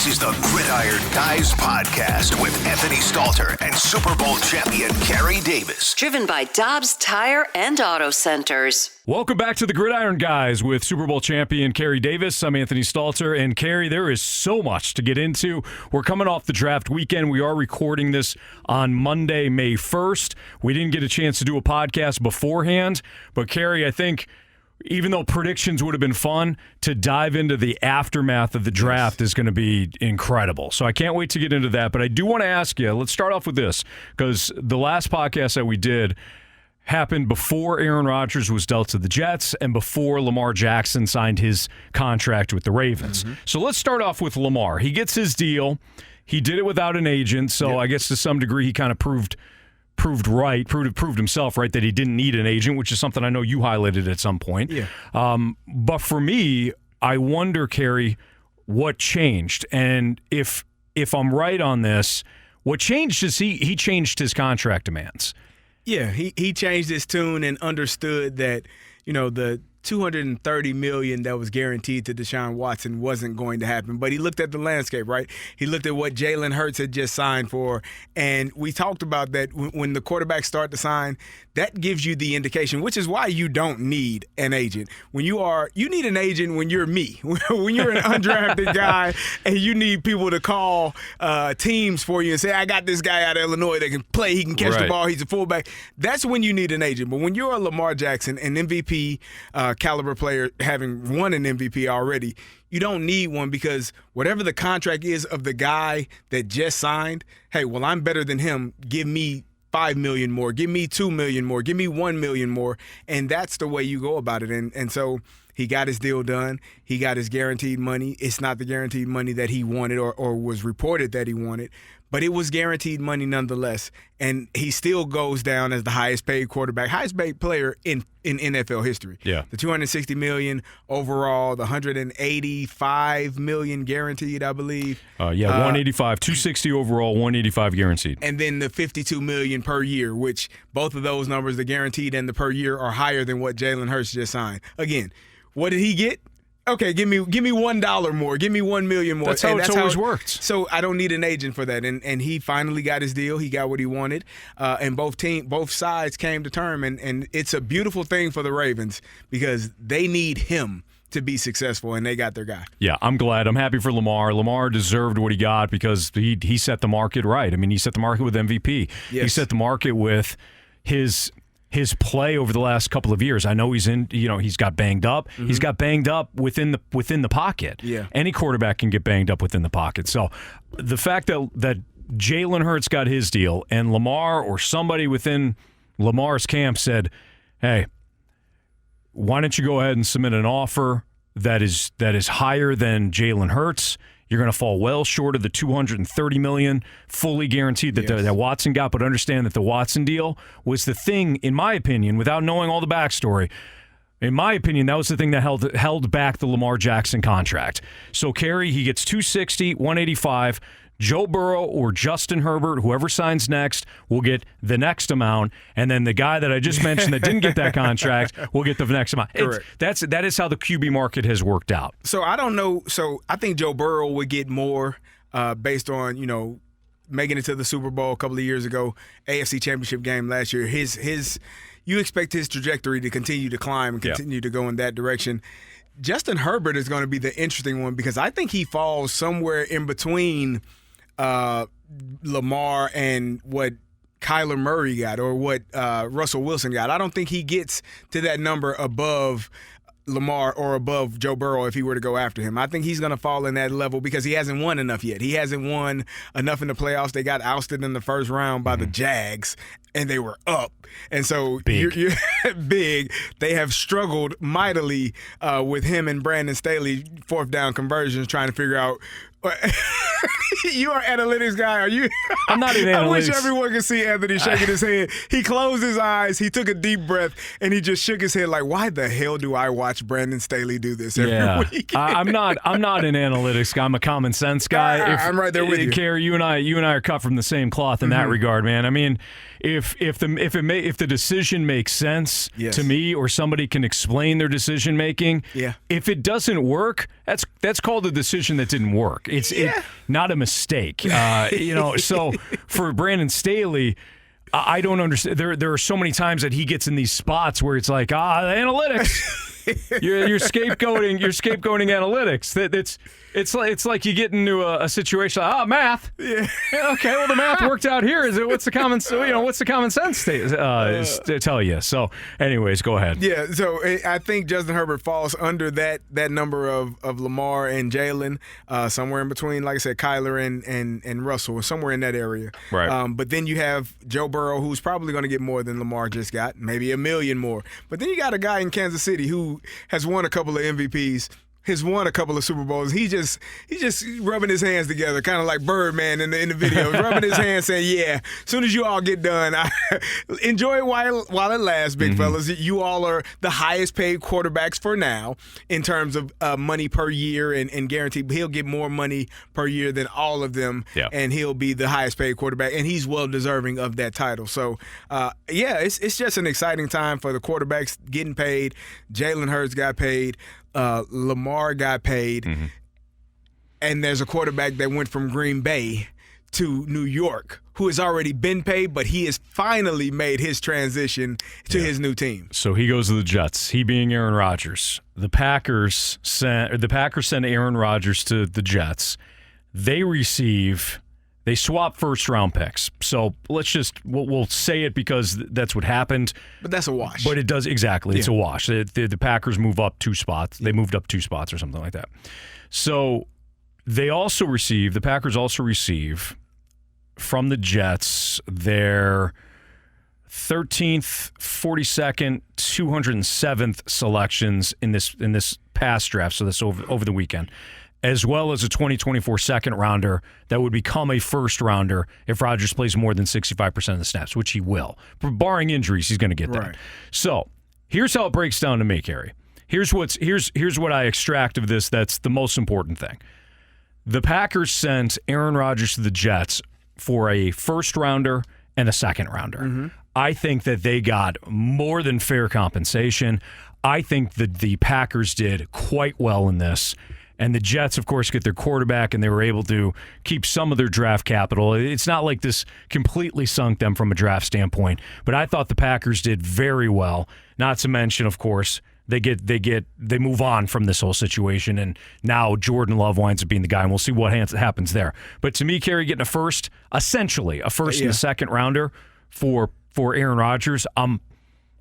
This is the Gridiron Guys podcast with Anthony Stalter and Super Bowl champion Carey Davis. Driven by Dobbs Tire and Auto Centers. Welcome back to the Gridiron Guys with Super Bowl champion Carey Davis. I'm Anthony Stalter. And Carey, there is so much to get into. We're coming off the draft weekend. We are recording this on Monday, May 1st. We didn't get a chance to do a podcast beforehand. But Carey, I think even though predictions would have been fun, to dive into the aftermath of the draft is going to be incredible. So I can't wait to get into that. But I do want to ask you, let's start off with this, because the last podcast that we did happened before Aaron Rodgers was dealt to the Jets and before Lamar Jackson signed his contract with the Ravens. So let's start off with Lamar. He gets his deal. He did it without an agent, so I guess to some degree he kind of proved himself right that he didn't need an agent, which is something I know you highlighted at some point. But for me, I wonder, Carey, what changed? And if I'm right on this, what changed is he changed his contract demands. Yeah, he changed his tune and understood that, the $230 million that was guaranteed to Deshaun Watson wasn't going to happen. But he looked at the landscape, right? He looked at what Jalen Hurts had just signed for. And we talked about that when the quarterbacks start to sign, that gives you the indication, which is why you don't need an agent. You need an agent when you're me, when you're an undrafted guy and you need people to call teams for you and say, I got this guy out of Illinois that can play, he can catch the ball, he's a fullback. That's when you need an agent. But when you're a Lamar Jackson, an MVP caliber player, having won an MVP already, you don't need one, because whatever the contract is of the guy that just signed, hey, well, I'm better than him. Give me $5 million more. Give me $2 million more. Give me $1 million more. And that's the way you go about it. And so he got his deal done. He got his guaranteed money. It's not the guaranteed money that he wanted or was reported that he wanted, but it was guaranteed money nonetheless. And he still goes down as the highest paid quarterback, highest paid player in NFL history. Yeah. The $260 million overall, the $185 million guaranteed, I believe. 185, 260 overall, 185 guaranteed. And then the $52 million per year, which both of those numbers, the guaranteed and the per year, are higher than what Jalen Hurts just signed. Again, what did he get? Okay, give me $1 more. Give me $1 million more. That's how it's always worked. So I don't need an agent for that. And he finally got his deal. He got what he wanted. And both sides came to term. And it's a beautiful thing for the Ravens, because they need him to be successful, and they got their guy. Yeah, I'm glad. I'm happy for Lamar. Lamar deserved what he got because he set the market right. I mean, he set the market with MVP. Yes. He set the market with his play over the last couple of years. I know he's got banged up. Mm-hmm. He's got banged up within the pocket. Yeah. Any quarterback can get banged up within the pocket. So the fact that Jalen Hurts got his deal and Lamar or somebody within Lamar's camp said, hey, why don't you go ahead and submit an offer that is higher than Jalen Hurts? You're going to fall well short of the $230 million fully guaranteed that Watson got. But understand that the Watson deal was the thing, in my opinion, without knowing all the backstory. In my opinion, that was the thing that held back the Lamar Jackson contract. So Carey, he gets $260, $185. Joe Burrow or Justin Herbert, whoever signs next, will get the next amount, and then the guy that I just mentioned that didn't get that contract will get the next amount. That is how the QB market has worked out. So I don't know. So I think Joe Burrow would get more based on making it to the Super Bowl a couple of years ago, AFC Championship game last year. You expect his trajectory to continue to climb and continue to go in that direction. Justin Herbert is going to be the interesting one, because I think he falls somewhere in between Lamar and what Kyler Murray got or what Russell Wilson got. I don't think he gets to that number above Lamar or above Joe Burrow if he were to go after him. I think he's going to fall in that level because he hasn't won enough yet. He hasn't won enough in the playoffs. They got ousted in the first round by the Jags, and they were up. And so you're big. They have struggled mightily with him and Brandon Staley, fourth down conversions, trying to figure out. You are an analytics guy. Are you? I'm not an analytics. I wish everyone could see Anthony shaking his head. He closed his eyes. He took a deep breath, and he just shook his head like, why the hell do I watch Brandon Staley do this every week? I'm not an analytics guy. I'm a common sense guy. I'm right there with you. Carey, you and I are cut from the same cloth in that regard, man. I mean, if the decision makes sense to me, or somebody can explain their decision making, if it doesn't work, That's called a decision that didn't work. It's not a mistake. So for Brandon Staley, I don't understand. There are so many times that he gets in these spots where it's like, the analytics. You're scapegoating analytics. It's like you get into a situation like, math. Yeah. Okay, well the math worked out here. What's the common sense to tell you? So, anyways, go ahead. Yeah. So I think Justin Herbert falls under that number of Lamar and Jalen, somewhere in between, like I said, Kyler and Russell, somewhere in that area. Right. But then you have Joe Burrow, who's probably going to get more than Lamar just got, maybe $1 million more. But then you got a guy in Kansas City who has won a couple of MVPs. Has won a couple of Super Bowls. He's just rubbing his hands together, kind of like Birdman in the video, rubbing his hands, saying, "Yeah, as soon as you all get done, enjoy it while it lasts, big fellas. You all are the highest paid quarterbacks for now in terms of money per year and guaranteed. He'll get more money per year than all of them, and he'll be the highest paid quarterback, and he's well deserving of that title. So, it's just an exciting time for the quarterbacks getting paid. Jalen Hurts got paid. Lamar got paid, and there's a quarterback that went from Green Bay to New York who has already been paid, but he has finally made his transition to his new team. So he goes to the Jets, he being Aaron Rodgers. The Packers sent Aaron Rodgers to the Jets. They swap first-round picks. So we'll say it because that's what happened. But that's a wash. But it does, exactly. It's a wash. The Packers move up 2 spots. They moved up 2 spots or something like that. So the Packers also receive from the Jets their 13th, 42nd, 207th selections in this past draft, so this over the weekend, as well as a 2024 second rounder that would become a first rounder if Rodgers plays more than 65% of the snaps, which he will. Barring injuries, he's going to get that. Right. So here's how it breaks down to me, Carey. Here's what I extract of this that's the most important thing. The Packers sent Aaron Rodgers to the Jets for a first rounder and a second rounder. I think that they got more than fair compensation. I think that the Packers did quite well in this. And the Jets, of course, get their quarterback, and they were able to keep some of their draft capital. It's not like this completely sunk them from a draft standpoint, but I thought the Packers did very well. Not to mention, of course, they move on from this whole situation, and now Jordan Love winds up being the guy, and we'll see what happens there. But to me, Carey, getting essentially a first and a second rounder for Aaron Rodgers, I'm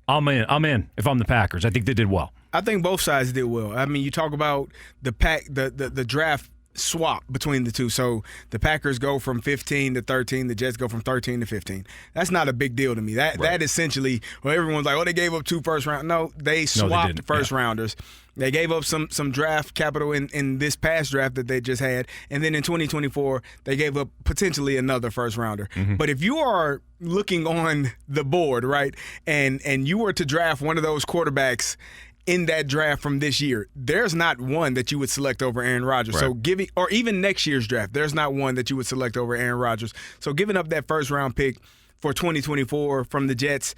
in if I'm the Packers. I think they did well. I think both sides did well. I mean, you talk about the draft swap between the two. So the Packers go from 15 to 13. The Jets go from 13 to 15. That's not a big deal to me. That essentially, everyone's like, they gave up 2 first round. No, they swapped first rounders. They gave up some draft capital in this past draft that they just had. And then in 2024, they gave up potentially another first rounder. But if you are looking on the board, right, and you were to draft one of those quarterbacks in that draft from this year, there's not one that you would select over Aaron Rodgers. Right. So or even next year's draft, there's not one that you would select over Aaron Rodgers. So giving up that first round pick for 2024 from the Jets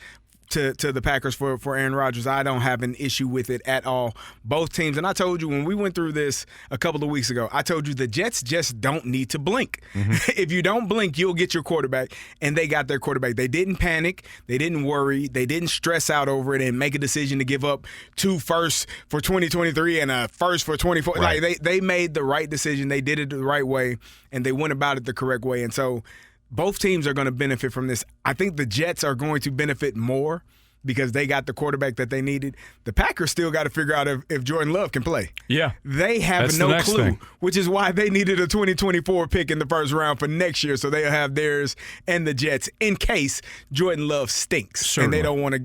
to the Packers for Aaron Rodgers, I don't have an issue with it at all. Both teams, and I told you when we went through this a couple of weeks ago, I told you the Jets just don't need to blink. If you don't blink, you'll get your quarterback, and they got their quarterback. They didn't panic. They didn't worry. They didn't stress out over it and make a decision to give up 2 firsts for 2023 and a first for 24. Right. Like they made the right decision. They did it the right way, and they went about it the correct way. And so both teams are going to benefit from this. I think the Jets are going to benefit more because they got the quarterback that they needed. The Packers still got to figure out if Jordan Love can play. Yeah. They have no clue, which is why they needed a 2024 pick in the first round for next year, so they'll have theirs and the Jets in case Jordan Love stinks. Certainly. And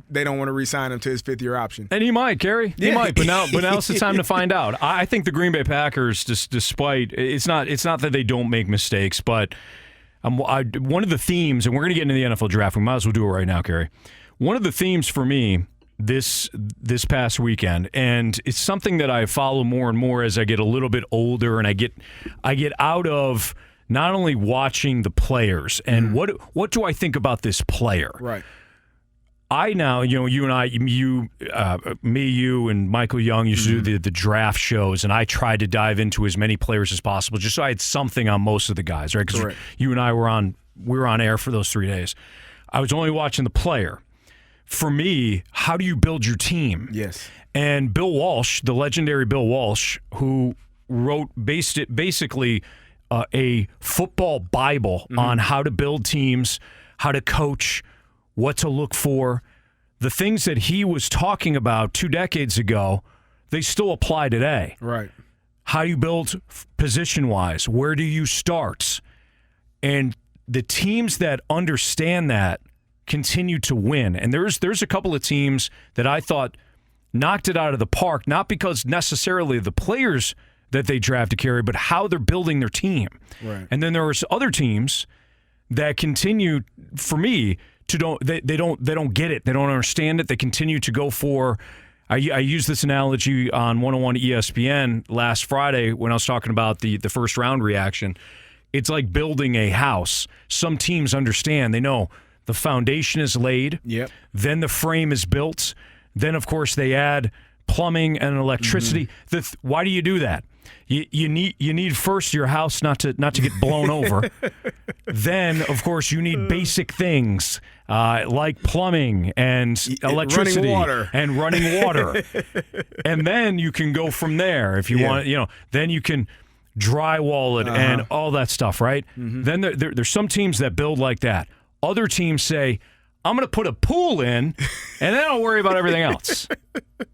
they don't want to re-sign him to his 5th-year option. And he might, Carey. He might, but now it's the time to find out. I think the Green Bay Packers, despite it's not that they don't make mistakes, but one of the themes, and we're going to get into the NFL draft. We might as well do it right now, Carey. One of the themes for me this past weekend, and it's something that I follow more and more as I get a little bit older, and I get out of not only watching the players and what do I think about this player. Right. I now, you and I, me, you, and Michael Young used to do the draft shows, and I tried to dive into as many players as possible just so I had something on most of the guys, right? Because you and I were on air for those 3 days. I was only watching the player. For me, how do you build your team? Yes. And Bill Walsh, the legendary Bill Walsh, who based it basically a football Bible on how to build teams, how to coach, what to look for. The things that he was talking about 2 decades ago, they still apply today. Right. How you build position-wise, where do you start? And the teams that understand that continue to win. And there's a couple of teams that I thought knocked it out of the park, not because necessarily the players that they drafted, Carey, but how they're building their team. Right. And then there was other teams that continue, for me, they don't get it. They don't understand it. They continue to go for. I used this analogy on 101 ESPN last Friday when I was talking about the first round reaction. It's like building a house. Some teams understand. They know the foundation is laid. Yep. Then the frame is built. Then, of course, they add plumbing and electricity. Why do you do that? You need first your house not to get blown over. Then, of course, you need basic things like plumbing and electricity and running water. And then you can go from there if you want. Then you can drywall it and all that stuff, right? Then there's some teams that build like that. Other teams say, I'm going to put a pool in, and then I'll worry about everything else.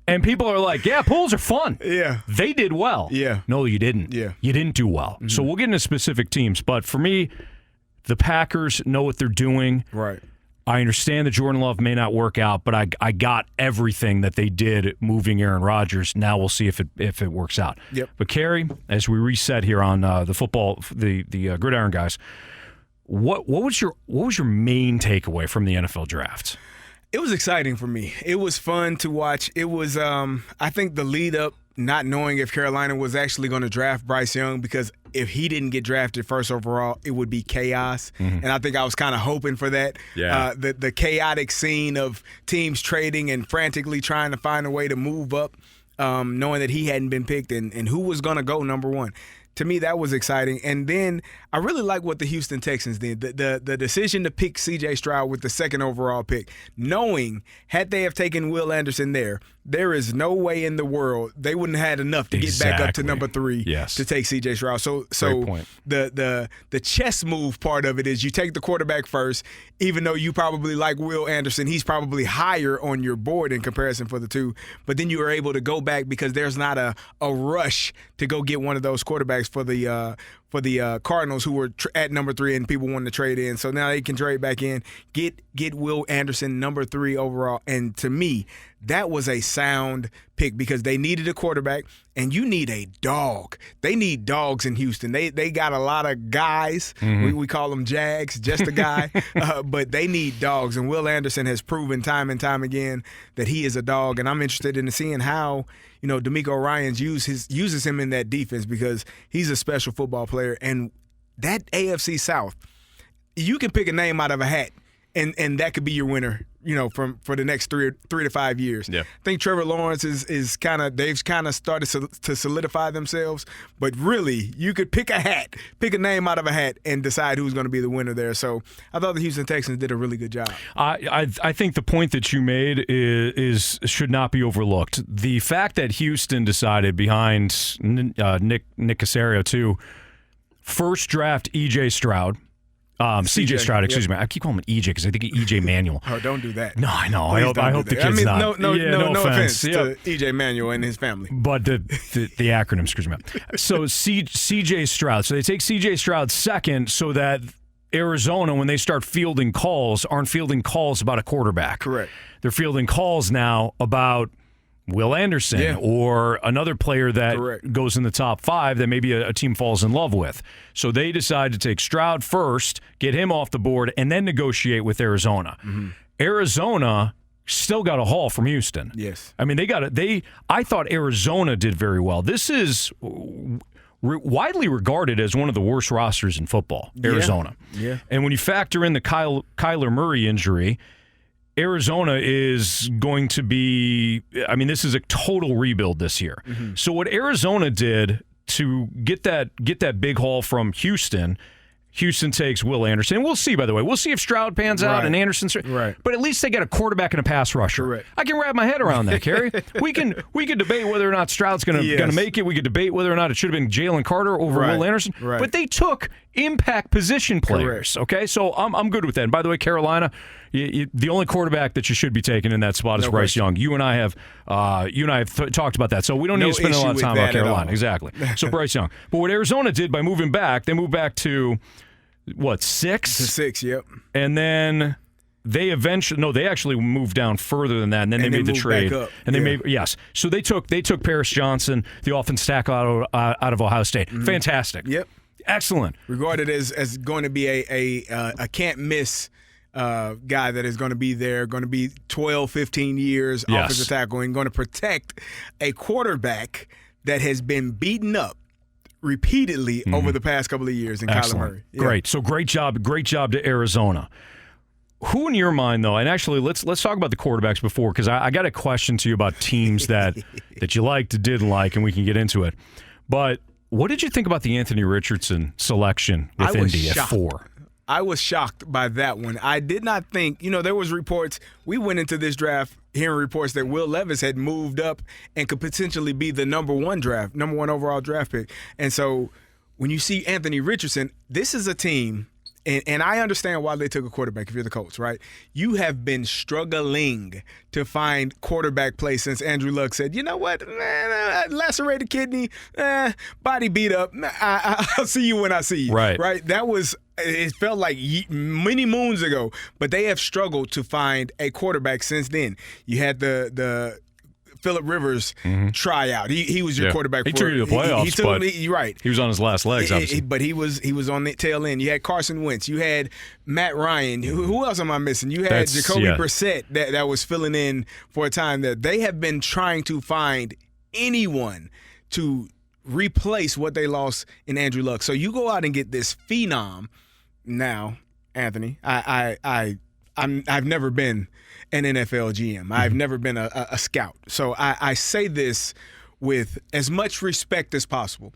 And people are like, yeah, pools are fun. Yeah. They did well. Yeah. No, you didn't. Yeah. You didn't do well. So we'll get into specific teams. But for me, the Packers know what they're doing. Right. I understand that Jordan Love may not work out, but I got everything that they did moving Aaron Rodgers. Now we'll see if it works out. Yep. But Carey, as we reset here on the Gridiron guys, what was your main takeaway from the NFL draft? It was exciting for me. It was fun to watch. It was I think the lead up, not knowing if Carolina was actually going to draft Bryce Young, because if he didn't get drafted first overall, it would be chaos. And I think I was kind of hoping for that. Yeah. The chaotic scene of teams trading and frantically trying to find a way to move up, knowing that he hadn't been picked and who was going to go number one. To me, that was exciting. And then I really like what the Houston Texans did. The decision to pick C.J. Stroud with the second overall pick, knowing had they have taken Will Anderson there is no way in the world they wouldn't have had enough to get back up to number 3 to take C.J. Stroud. So the chess move part of it is you take the quarterback first, even though you probably like Will Anderson. He's probably higher on your board in comparison for the two. But then you are able to go back because there's not a rush to go get one of those quarterbacks for the Cardinals, who were at number 3 and people wanted to trade in. So now they can trade back in, get Will Anderson number 3 overall. And to me, that was a sound pick because they needed a quarterback, and you need a dog. They need dogs in Houston. They got a lot of guys. We call them Jags, just a guy. But they need dogs, and Will Anderson has proven time and time again that he is a dog. And I'm interested in seeing how DeMeco Ryans uses him in that defense, because he's a special football player. And that AFC South, you can pick a name out of a hat, and that could be your winner, for the next 3 to 5 years. Yeah. I think Trevor Lawrence they've kind of started to solidify themselves, but really you could pick a name out of a hat and decide who's going to be the winner there. So I thought the Houston Texans did a really good job. I think the point that you made should not be overlooked. The fact that Houston decided behind Nick Caserio to first draft E.J. Stroud. C.J. Stroud, excuse me. I keep calling him E.J. because I think E.J. Manuel. Oh, don't do that. No, I know. I hope the kid's not. No offense to E.J. Manuel and his family. But the acronym screws me up. So C.J. Stroud. So they take C.J. Stroud second so that Arizona, when they start fielding calls, aren't fielding calls about a quarterback. Correct. They're fielding calls now about Will Anderson or another player that goes in the top 5 that maybe a team falls in love with. So they decide to take Stroud first, get him off the board, and then negotiate with Arizona. Arizona still got a haul from Houston. Yes. I mean, I thought Arizona did very well. This is widely regarded as one of the worst rosters in football, Arizona. Yeah. And when you factor in the Kyler Murray injury, Arizona is going to be, I mean, this is a total rebuild this year. Mm-hmm. So what Arizona did to get that big haul from Houston takes Will Anderson. And we'll see, by the way. We'll see if Stroud pans out and Anderson's. Right. But at least they got a quarterback and a pass rusher. Correct. I can wrap my head around that, Carey. We can debate whether or not Stroud's going to make it. We could debate whether or not it should have been Jalen Carter over Will Anderson. Right. But they took impact position players. Correct. Okay, so I'm good with that. And by the way, Carolina, the only quarterback that you should be taking in that spot is Bryce Young. You and I have talked about that, so we don't need to spend a lot of time about Carolina. Exactly. So Bryce Young. But what Arizona did by moving back, they moved back to what, 6? To 6, yep. And then they actually moved down further than that, and then they made the trade. Back up. And they made So they took Paris Johnson, the offense tackle out of Ohio State. Mm-hmm. Fantastic. Yep. Excellent. Regarded as going to be a can't miss guy that is going to be there, going to be 12, 15 years offensive tackle, and going to protect a quarterback that has been beaten up repeatedly over the past couple of years in Kyler Murray. Yeah. Great. So great job to Arizona. Who in your mind, though, and actually let's talk about the quarterbacks before, because I got a question to you about teams that you liked, didn't like, and we can get into it. But what did you think about the Anthony Richardson selection with Indy at 4? I was shocked by that one. I did not think, there was reports, we went into this draft hearing reports that Will Levis had moved up and could potentially be the number one overall draft pick. And so when you see Anthony Richardson, this is a team, and I understand why they took a quarterback if you're the Colts, right? You have been struggling to find quarterback play since Andrew Luck said, you know what, lacerated kidney, body beat up, I'll see you when I see you. Right? That was, it felt like many moons ago, but they have struggled to find a quarterback since then. You had the Phillip Rivers tryout. He was your quarterback. He took you to the playoffs, right. He was on his last legs, obviously. But he was on the tail end. You had Carson Wentz. You had Matt Ryan. Who else am I missing? You had Jacoby Brissett that was filling in for a time there. They have been trying to find anyone to replace what they lost in Andrew Luck. So you go out and get this phenom. Now, Anthony, I've never been an NFL GM. I've never been a scout. So I say this with as much respect as possible.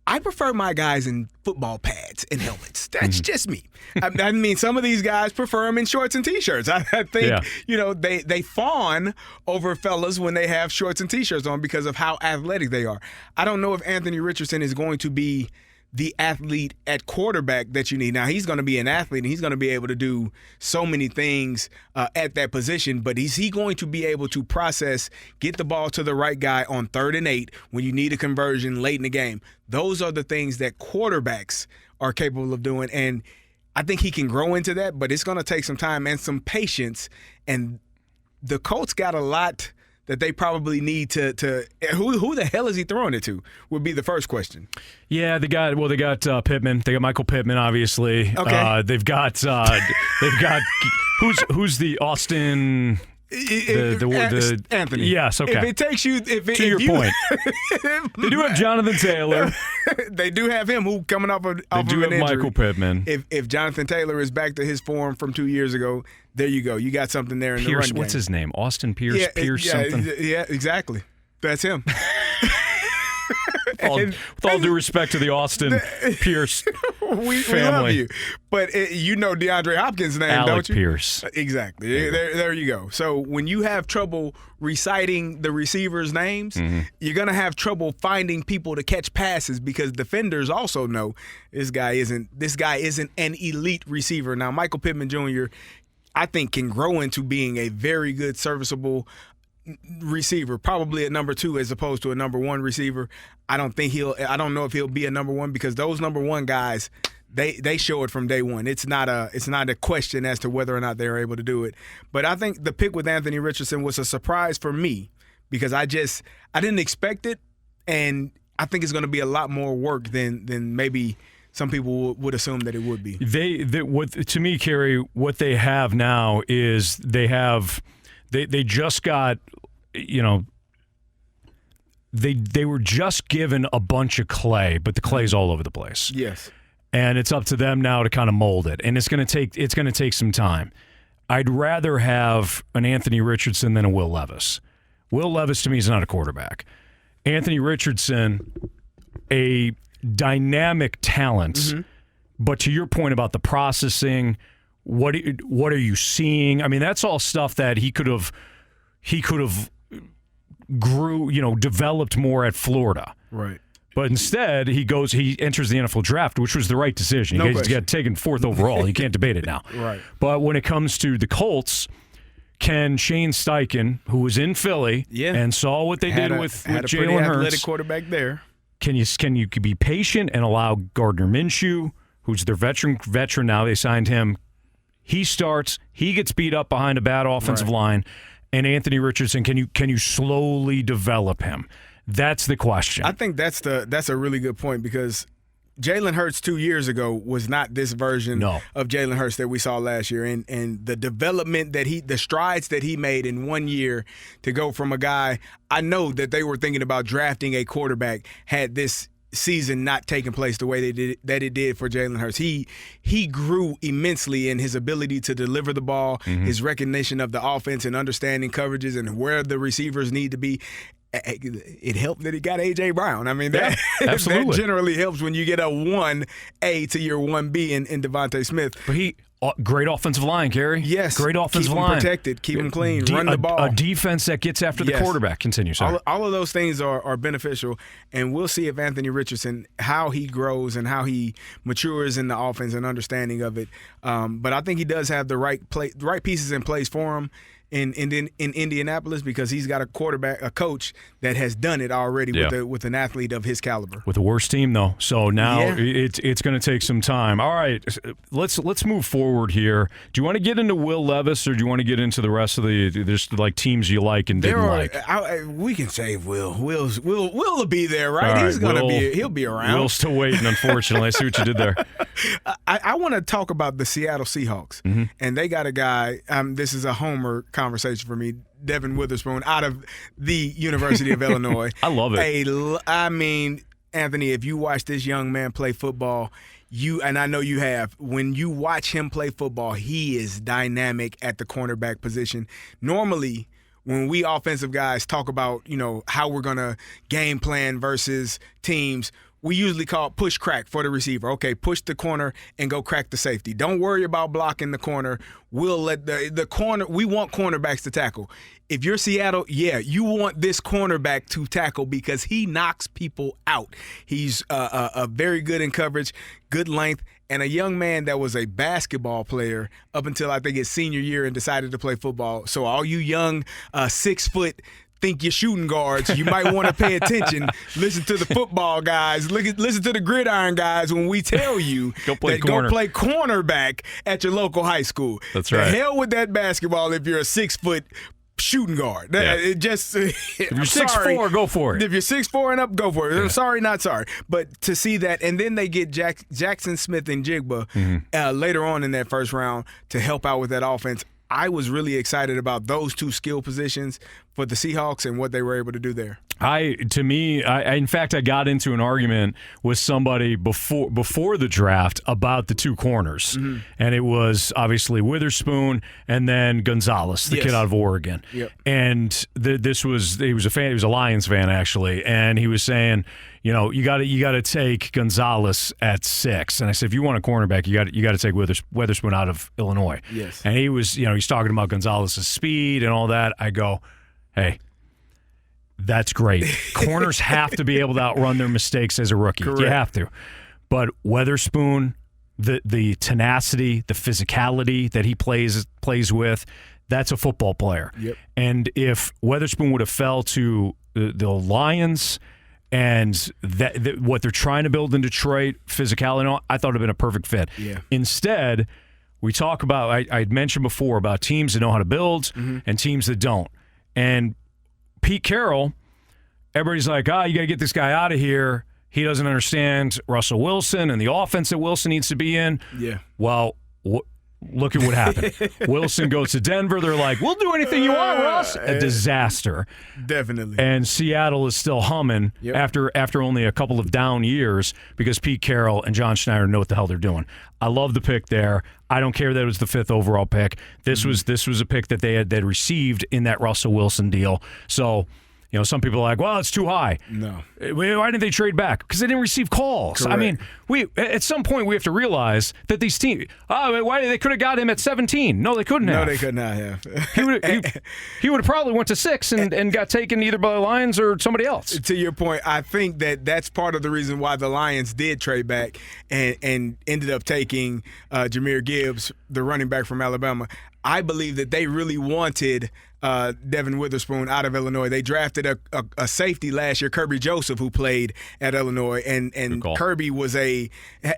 I prefer my guys in football pads and helmets. That's just me. I mean, some of these guys prefer them in shorts and T-shirts. I think, they fawn over fellas when they have shorts and T-shirts on because of how athletic they are. I don't know if Anthony Richardson is going to be the athlete at quarterback that you need. Now, he's going to be an athlete, and he's going to be able to do so many things at that position, but is he going to be able to process, get the ball to the right guy on 3rd and 8 when you need a conversion late in the game? Those are the things that quarterbacks are capable of doing, and I think he can grow into that, but it's going to take some time and some patience, and the Colts got a lot that they probably need to who the hell is he throwing it to would be the first question. Yeah, they got Pittman. They got Michael Pittman, obviously. Okay. They've got who's the Austin Anthony. Yes, okay. If it takes you to your point. They do have Jonathan Taylor. They do have him who coming off of an injury. They do have Michael Pittman. If Jonathan Taylor is back to his form from 2 years ago, there you go. You got something there in the run game. What's his name? Austin Pierce? Something? Yeah, exactly. That's him. With all due respect to the Austin Pierce family. We love you. But DeAndre Hopkins' name, don't you? Pierce. Exactly. There you go. So when you have trouble reciting the receivers' names, you're going to have trouble finding people to catch passes because defenders also know this guy isn't an elite receiver. Now, Michael Pittman Jr., I think, can grow into being a very good, serviceable receiver, probably at number 2 as opposed to a number 1 receiver. I don't know if he'll be a number 1 because those number 1 guys, they show it from day one. It's not a question as to whether or not they're able to do it. But I think the pick with Anthony Richardson was a surprise for me because I didn't expect it, and I think it's going to be a lot more work than maybe some people would assume that it would be. To me, Carey, what they have now is they just got, they were just given a bunch of clay, but the clay's all over the place. Yes. And it's up to them now to kind of mold it. And it's going to take some time. I'd rather have an Anthony Richardson than a Will Levis. Will Levis, to me, is not a quarterback. Anthony Richardson, a dynamic talent, but to your point about the processing, what are you seeing? I mean, that's all stuff that he could have developed more at Florida. Right. But instead, he enters the NFL draft, which was the right decision. He got taken 4th overall. You can't debate it now. Right. But when it comes to the Colts, can Shane Steichen, who was in Philly and saw what they did with Jalen Hurts, pretty athletic quarterback there. Can you be patient and allow Gardner Minshew, who's their veteran now? They signed him. He starts. He gets beat up behind a bad offensive line, and Anthony Richardson. Can you slowly develop him? That's the question. I think that's a really good point because Jalen Hurts 2 years ago was not this version of Jalen Hurts that we saw last year, and the development the strides that he made in 1 year to go from a guy. I know that they were thinking about drafting a quarterback had this season not taken place the way it did for Jalen Hurts. He grew immensely in his ability to deliver the ball, his recognition of the offense and understanding coverages and where the receivers need to be. It helped that he got A.J. Brown. I mean, that generally helps when you get a 1A to your 1B in Devontae Smith. But great offensive line, Carey. Yes. Great offensive line. Keep him protected. Keep him clean. Run the ball. A defense that gets after the quarterback. Continue, sorry. All of those things are beneficial, and we'll see if Anthony Richardson, how he grows and how he matures in the offense and understanding of it. But I think he does have the right pieces in place for him in Indianapolis because he's got a coach that has done it already with an athlete of his caliber. With a worse team, though. So now it's going to take some time. All right, let's move forward here. Do you want to get into Will Levis or do you want to get into the rest of the teams you like and didn't like? We can save Will. Will will be there, right? He's going to be. He'll be around. Will's still waiting, unfortunately. I see what you did there. I want to talk about the Seattle Seahawks, and they got a guy. This is a homer conversation for me. Devin Witherspoon out of the University of Illinois. I love it. I mean, Anthony, if you watch this young man play football, and I know you have, when you watch him play football, he is dynamic at the cornerback position. Normally, when we offensive guys talk about, how we're going to game plan versus teams, we usually call push crack for the receiver. Okay, push the corner and go crack the safety. Don't worry about blocking the corner. We'll let the corner – we want cornerbacks to tackle. If you're Seattle, you want this cornerback to tackle because he knocks people out. He's a very good in coverage, good length, and a young man that was a basketball player up until I think his senior year and decided to play football. So all you young 6 foot – think you're shooting guards, you might want to pay attention. Listen to the football guys. Listen to the Gridiron guys when we tell you go play cornerback at your local high school. That's right. The hell with that basketball if you're a 6 foot shooting guard. It just if you're 6'4", go for it. If you're 6'4" and up, go for it. I'm sorry, not sorry. But to see that, and then they get Jackson Smith and Jigba later on in that first round to help out with that offense. I was really excited about those two skill positions for the Seahawks and what they were able to do there. In fact, I got into an argument with somebody before the draft about the two corners, and it was obviously Witherspoon and then Gonzalez, the kid out of Oregon. Yep. And he was a fan. He was a Lions fan actually, and he was saying, you got to take Gonzalez at 6. And I said, if you want a cornerback, you got to take Witherspoon out of Illinois. Yes. And he was, he's talking about Gonzalez's speed and all that. I go, hey, that's great. Corners have to be able to outrun their mistakes as a rookie. Correct. You have to. But Witherspoon, the tenacity, the physicality that he plays with, that's a football player. Yep. And if Witherspoon would have fell to the Lions and what they're trying to build in Detroit, physicality and all, I thought it would have been a perfect fit. Yeah. Instead, we talk about, I mentioned before about teams that know how to build and teams that don't. And Pete Carroll, everybody's like, you got to get this guy out of here. He doesn't understand Russell Wilson and the offense that Wilson needs to be in. Yeah. Well, look at what happened. Wilson goes to Denver. They're like, we'll do anything you want, Russ. A disaster. Definitely. And Seattle is still humming after only a couple of down years because Pete Carroll and John Schneider know what the hell they're doing. I love the pick there. I don't care that it was the 5th overall pick. This was a pick that they'd received in that Russell Wilson deal. So, some people are like, well, it's too high. No. Why didn't they trade back? Because they didn't receive calls. Correct. I mean, at some point we have to realize that these teams, why they could have got him at 17. No, they couldn't have. No, they could not have. He would have probably went to 6 and got taken either by the Lions or somebody else. To your point, I think that's part of the reason why the Lions did trade back and ended up taking Jahmyr Gibbs, the running back from Alabama. I believe that they really wanted Devin Witherspoon out of Illinois. They drafted a safety last year, Kirby Joseph, who played at Illinois, and Kirby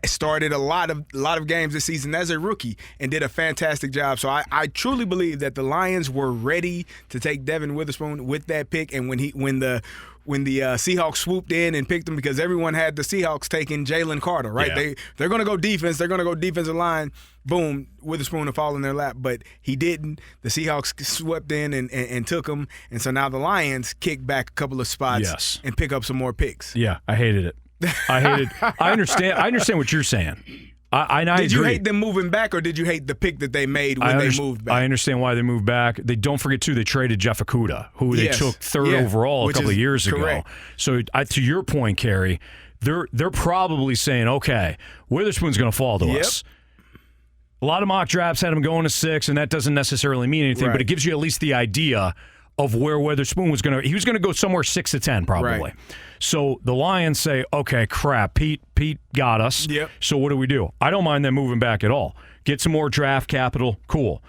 started a lot of games this season as a rookie and did a fantastic job. So I truly believe that the Lions were ready to take Devin Witherspoon with that pick, and when the Seahawks swooped in and picked him, because everyone had the Seahawks taking Jalen Carter, right? Yeah. They're going to go defense. They're going to go defensive line. Boom, Witherspoon will fall in their lap. But he didn't. The Seahawks swept in and took him. And so now the Lions kick back a couple of spots and pick up some more picks. Yeah, I hated it. I understand what you're saying. Did you hate them moving back, or did you hate the pick that they made when they moved back? I understand why they moved back. They don't forget, too, they traded Jeff Okudah, who they took 3rd overall a couple of years ago. So to your point, Carey, they're probably saying, okay, Witherspoon's going to fall to us. A lot of mock drafts had him going to 6, and that doesn't necessarily mean anything, but it gives you at least the idea of where Witherspoon was going to – he was going to go somewhere 6 to 10 probably. Right. So the Lions say, okay, crap, Pete got us. Yep. So what do? I don't mind them moving back at all. Get some more draft capital, cool.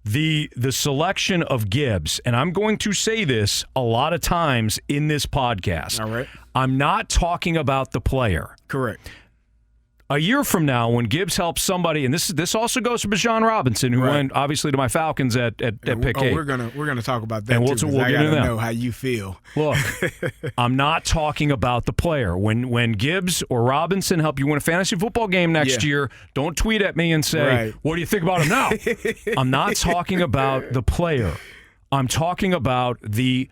The selection of Gibbs, and I'm going to say this a lot of times in this podcast. All right. I'm not talking about the player. Correct. A year from now, when Gibbs helps somebody, and this also goes for Bijan Robinson, who went obviously to my Falcons at pick 8. We're gonna talk about that, and too. We'll I get into that. Know how you feel. Look, I'm not talking about the player. When Gibbs or Robinson help you win a fantasy football game next year, don't tweet at me and say, "What do you think about him now?" I'm not talking about the player. I'm talking about the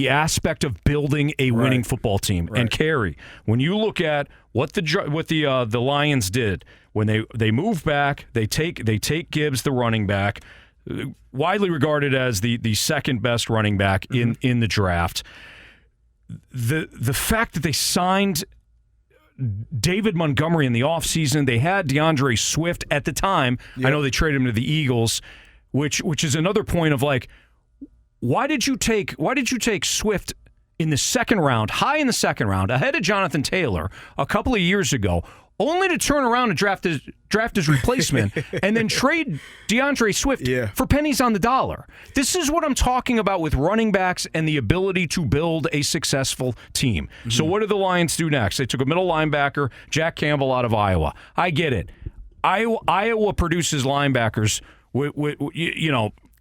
aspect of building a winning football team. And Carey, when you look at what the Lions did when they move back, they take Gibbs, the running back, widely regarded as the second best running back in the draft. The fact that they signed David Montgomery in the offseason, they had DeAndre Swift at the time. I know they traded him to the Eagles, which is another point of like, Why did you take Swift in the second round, high in the second round, ahead of Jonathan Taylor a couple of years ago, only to turn around and draft his replacement and then trade DeAndre Swift for pennies on the dollar? This is what I'm talking about with running backs and the ability to build a successful team. Mm-hmm. So what did the Lions do next? They took a middle linebacker, Jack Campbell out of Iowa. I get it. Iowa produces linebackers with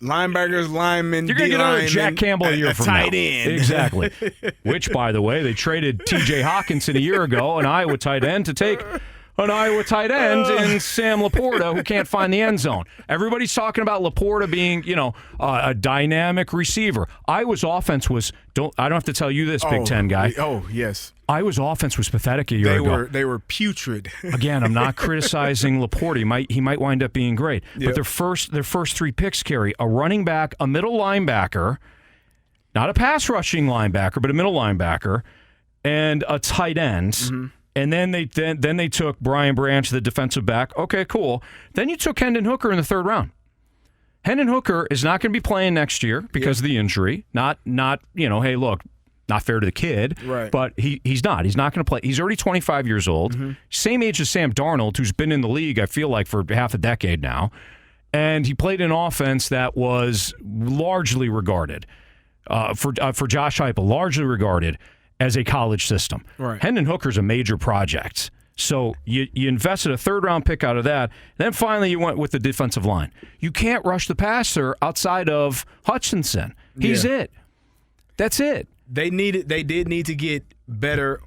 linebackers, linemen, you're going to get another Jack Campbell a year from now. Tight end. Exactly. Which, by the way, they traded T.J. Hawkinson a year ago, an Iowa tight end, to take an Iowa tight end in Sam Laporta, who can't find the end zone. Everybody's talking about Laporta being, a dynamic receiver. Iowa's offense was, I don't have to tell you this, Big Ten guy. Oh, yes. Iowa's offense was pathetic a year ago. They were putrid. Again, I'm not criticizing Laporta. He might wind up being great. But their first 3 picks, Carey, a running back, a middle linebacker, not a pass rushing linebacker, but a middle linebacker, and a tight end. Mm-hmm. And then they took Brian Branch, the defensive back. Okay, cool. Then you took Hendon Hooker in the 3rd round. Hendon Hooker is not going to be playing next year because of the injury. Not hey, look, not fair to the kid. Right. But he's not. He's not going to play. He's already 25 years old. Mm-hmm. Same age as Sam Darnold, who's been in the league, I feel like, for half a decade now. And he played an offense that was largely regarded, for Josh Heupel, largely regarded as a college system. Right. Hendon Hooker's a major project. So you invested a 3rd-round pick out of that. Then finally you went with the defensive line. You can't rush the passer outside of Hutchinson. He's it. That's it. They did need to get better,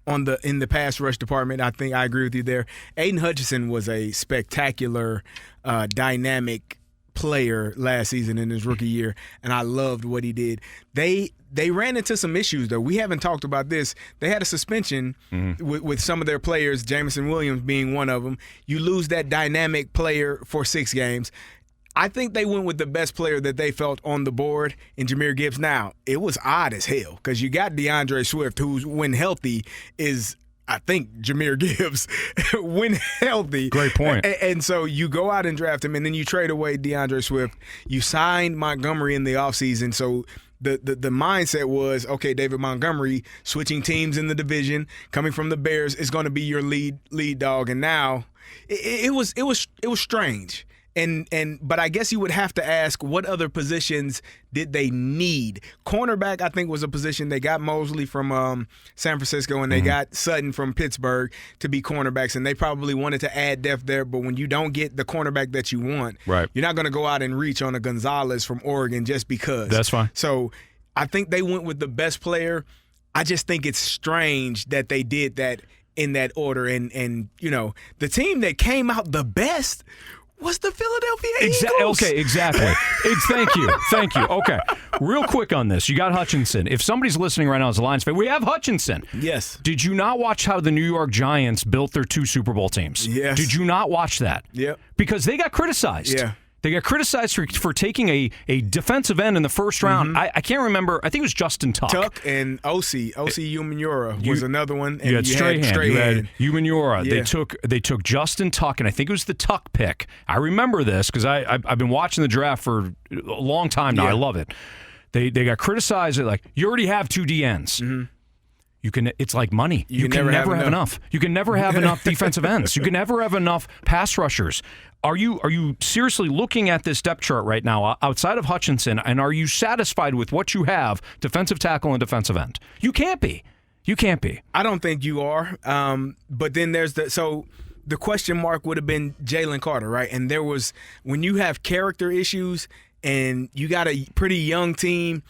in the pass rush department. I think I agree with you there. Aiden Hutchinson was a spectacular, dynamic player last season in his rookie year, and I loved what he did. They ran into some issues, though. We haven't talked about this. They had a suspension with some of their players, Jameson Williams being one of them. You lose that dynamic player for 6 games. I think they went with the best player that they felt on the board in Jahmyr Gibbs. Now, it was odd as hell because you got DeAndre Swift, who's, when healthy, is – I think Jahmyr Gibbs, when healthy. Great point. And so you go out and draft him, and then you trade away DeAndre Swift. You signed Montgomery in the offseason. So the mindset was, okay, David Montgomery switching teams in the division, coming from the Bears, is going to be your lead dog. And now it was strange. But I guess you would have to ask, what other positions did they need? Cornerback, I think, was a position. They got Mosley from San Francisco, and they got Sutton from Pittsburgh to be cornerbacks, and they probably wanted to add depth there. But when you don't get the cornerback that you want, right, you're not going to go out and reach on a Gonzalez from Oregon just because. That's fine. So I think they went with the best player. I just think it's strange that they did that in that order. And you know, the team that came out the best was the Philadelphia Eagles. Okay, exactly. Thank you. Okay, real quick on this. You got Hutchinson. If somebody's listening right now as a Lions fan, we have Hutchinson. Yes. Did you not watch how the New York Giants built their 2 Super Bowl teams? Yes. Did you not watch that? Yep. Because they got criticized. Yeah. They got criticized for taking a defensive end in the first round. I can't remember. I think it was Justin Tuck. Tuck and O.C. Umenyiora was another one. And you had Strahan. You had Umenyiora. Yeah. They took Justin Tuck, and I think it was the Tuck pick. I remember this because I've been watching the draft for a long time now. Yeah. I love it. They got criticized. Like, you already have 2 DNs. Mm-hmm. It's like money. You can never have enough. You can never have enough defensive ends. You can never have enough pass rushers. Are you seriously looking at this depth chart right now outside of Hutchinson, and are you satisfied with what you have, defensive tackle and defensive end? You can't be. I don't think you are. But then there's the question mark would have been Jalen Carter, right? And there was, when you have character issues and you got a pretty young team,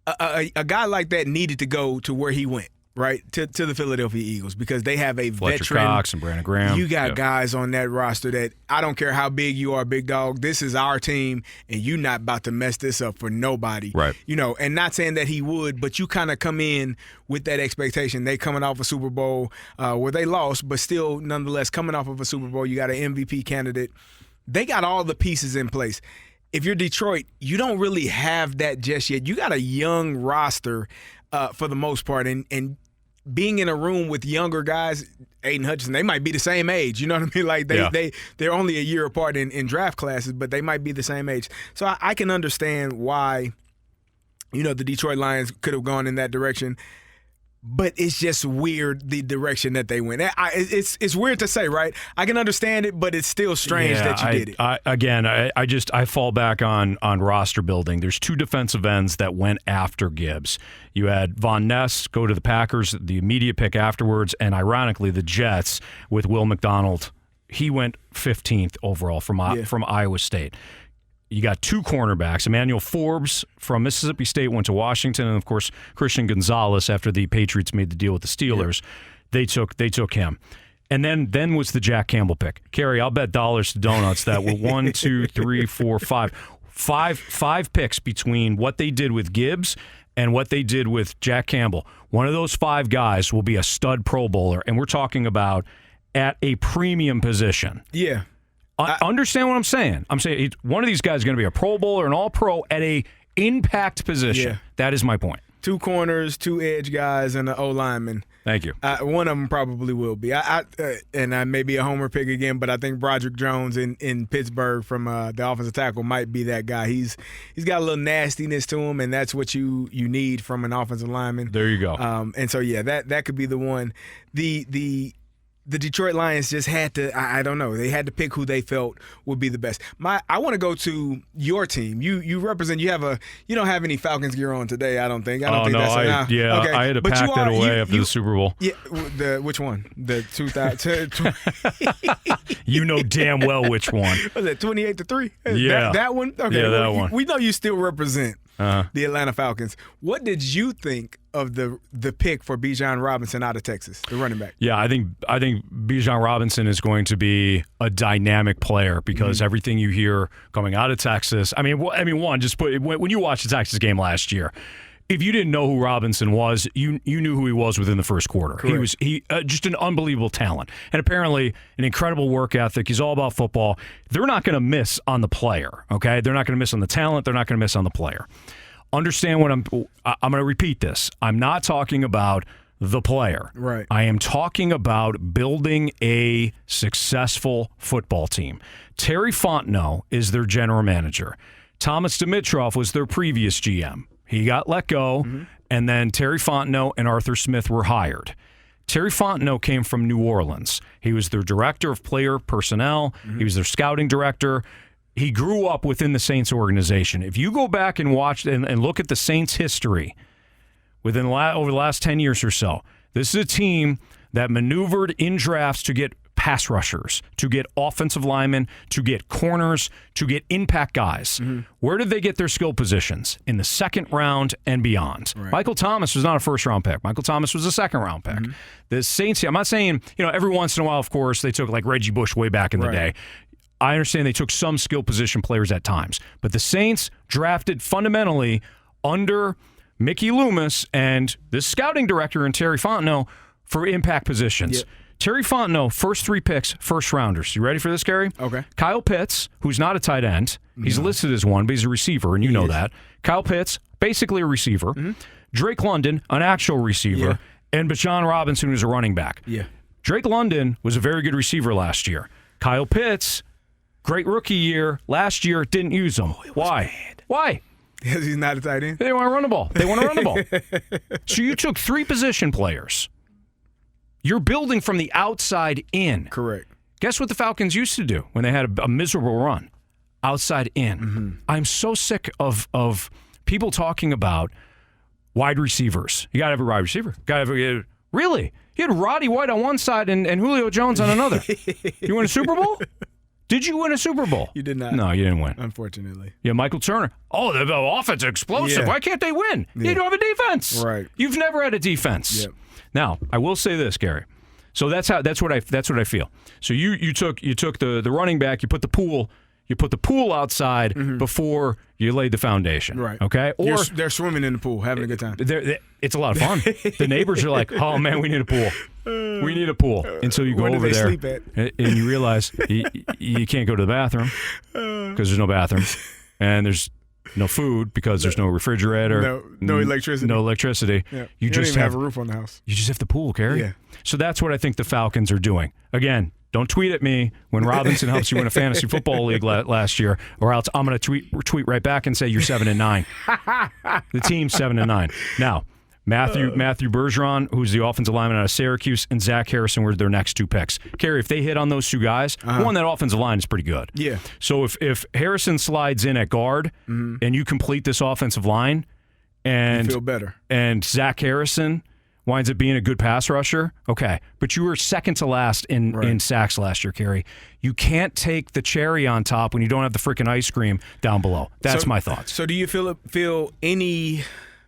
a guy like that needed to go to where he went, right, to the Philadelphia Eagles, because they have a Fletcher veteran. Cox and Brandon Graham. You got guys on that roster that, I don't care how big you are, big dog, this is our team, and you're not about to mess this up for nobody. Right. You know, and not saying that he would, but you kind of come in with that expectation. They coming off a Super Bowl where they lost, but still, nonetheless, coming off of a Super Bowl, you got an MVP candidate. They got all the pieces in place. If you're Detroit, you don't really have that just yet. You got a young roster for the most part, and being in a room with younger guys, Aiden Hutchinson, they might be the same age. You know what I mean? Like they're only a year apart in draft classes, but they might be the same age. So I can understand why, you know, the Detroit Lions could have gone in that direction. But it's just weird the direction that they went. It's weird to say, right? I can understand it, but it's still strange that you did it. I fall back on roster building. There's 2 defensive ends that went after Gibbs. You had Von Ness go to the Packers, the immediate pick afterwards, and ironically the Jets with Will McDonald. He went 15th overall from Iowa State. You got 2 cornerbacks. Emmanuel Forbes from Mississippi State went to Washington, and of course Christian Gonzalez after the Patriots made the deal with the Steelers. Yeah. They took him. And then was the Jack Campbell pick. Carey, I'll bet dollars to donuts that were 1, 2, 3, 4, 5. Five picks between what they did with Gibbs and what they did with Jack Campbell. One of those 5 guys will be a stud Pro Bowler, and we're talking about at a premium position. Yeah. Understand what I'm saying? I'm saying one of these guys is going to be a Pro Bowler, an All-Pro at a impact position. Yeah. That is my point. 2 corners, 2 edge guys, and an O-lineman. Thank you. One of them probably will be. And I may be a homer pick again, but I think Broderick Jones in Pittsburgh from the offensive tackle might be that guy. He's got a little nastiness to him, and that's what you need from an offensive lineman. There you go. And so, yeah, that could be the one. The Detroit Lions just had to, I don't know, they had to pick who they felt would be the best. I want to go to your team. You represent, you don't have any Falcons gear on today, I don't think. I had to pack that away after the Super Bowl. Yeah, which one? The 2000. You know damn well which one. Was it 28-3? Yeah. That one? Okay. Yeah, that one. We know you still represent the Atlanta Falcons. What did you think of the pick for Bijan Robinson out of Texas, the running back? Yeah, I think Bijan Robinson is going to be a dynamic player because everything you hear coming out of Texas. I mean, when you watched the Texas game last year, if you didn't know who Robinson was, you knew who he was within the first quarter. Correct. He just an unbelievable talent, and apparently an incredible work ethic. He's all about football. They're not going to miss on the player. Okay, they're not going to miss on the talent. They're not going to miss on the player. Understand what I'm going to repeat this. I'm not talking about the player. Right. I am talking about building a successful football team. Terry Fontenot is their general manager. Thomas Dimitroff was their previous GM. He got let go, and then Terry Fontenot and Arthur Smith were hired. Terry Fontenot came from New Orleans. He was their director of player personnel. He was their scouting director. He grew up within the Saints organization. If you go back and watch and look at the Saints' history over the last 10 years or so, this is a team that maneuvered in drafts to get pass rushers, to get offensive linemen, to get corners, to get impact guys. Where did they get their skill positions? In the second round and beyond. Right. Michael Thomas was not a first-round pick. Michael Thomas was a second-round pick. The Saints, I'm not saying, every once in a while, of course, they took like Reggie Bush way back in the day. I understand they took some skill position players at times. But the Saints drafted fundamentally under Mickey Loomis and the scouting director and Terry Fontenot for impact positions. Yep. Terry Fontenot, first 3 picks, first rounders. You ready for this, Carey? Okay. Kyle Pitts, who's not a tight end. He's listed as one, but he's a receiver, and you know that. Kyle Pitts, basically a receiver. Drake London, an actual receiver. And Bijan Robinson, who's a running back. Drake London was a very good receiver last year. Kyle Pitts, great rookie year. Last year, didn't use him. Why? Bad. Why? Because he's not a tight end? They want to run the ball. So you took 3 position players. You're building from the outside in. Correct. Guess what the Falcons used to do when they had a miserable run? Outside in. I'm so sick of people talking about wide receivers. You got to have a wide receiver. Really? You had Roddy White on one side and Julio Jones on another. You win a Super Bowl? Did you win a Super Bowl? You did not. No, you didn't win. Unfortunately. Yeah, Michael Turner. Oh, the offense is explosive. Yeah. Why can't they win? You don't have a defense. Right. You've never had a defense. Yep. Now, I will say this, Gary. So that's what I feel. So you took the running back, you put the pool outside before you laid the foundation. Right. Okay? Or they're swimming in the pool, having a good time. It's a lot of fun. The neighbors are like, "Oh man, we need a pool. We need a pool." And so you go over there sleep at? and you realize you can't go to the bathroom because there's no bathroom, and there's no food because there's no refrigerator, no electricity. No electricity. Yeah. You just don't even have a roof on the house. You just have the pool, Carey. Yeah. So that's what I think the Falcons are doing. Again, don't tweet at me when Robinson helps you win a fantasy football league last year, or else I'm going to tweet right back and say you're 7-9. The team's 7-9. Now, Matthew Bergeron, who's the offensive lineman out of Syracuse, and Zach Harrison were their next 2 picks. Carey, if they hit on those 2 guys, one, that offensive line is pretty good. Yeah. So if Harrison slides in at guard and you complete this offensive line, and you feel better, and Zach Harrison winds up being a good pass rusher, okay. But you were second to last in sacks last year, Carey. You can't take the cherry on top when you don't have the freaking ice cream down below. That's my thoughts. So do you feel any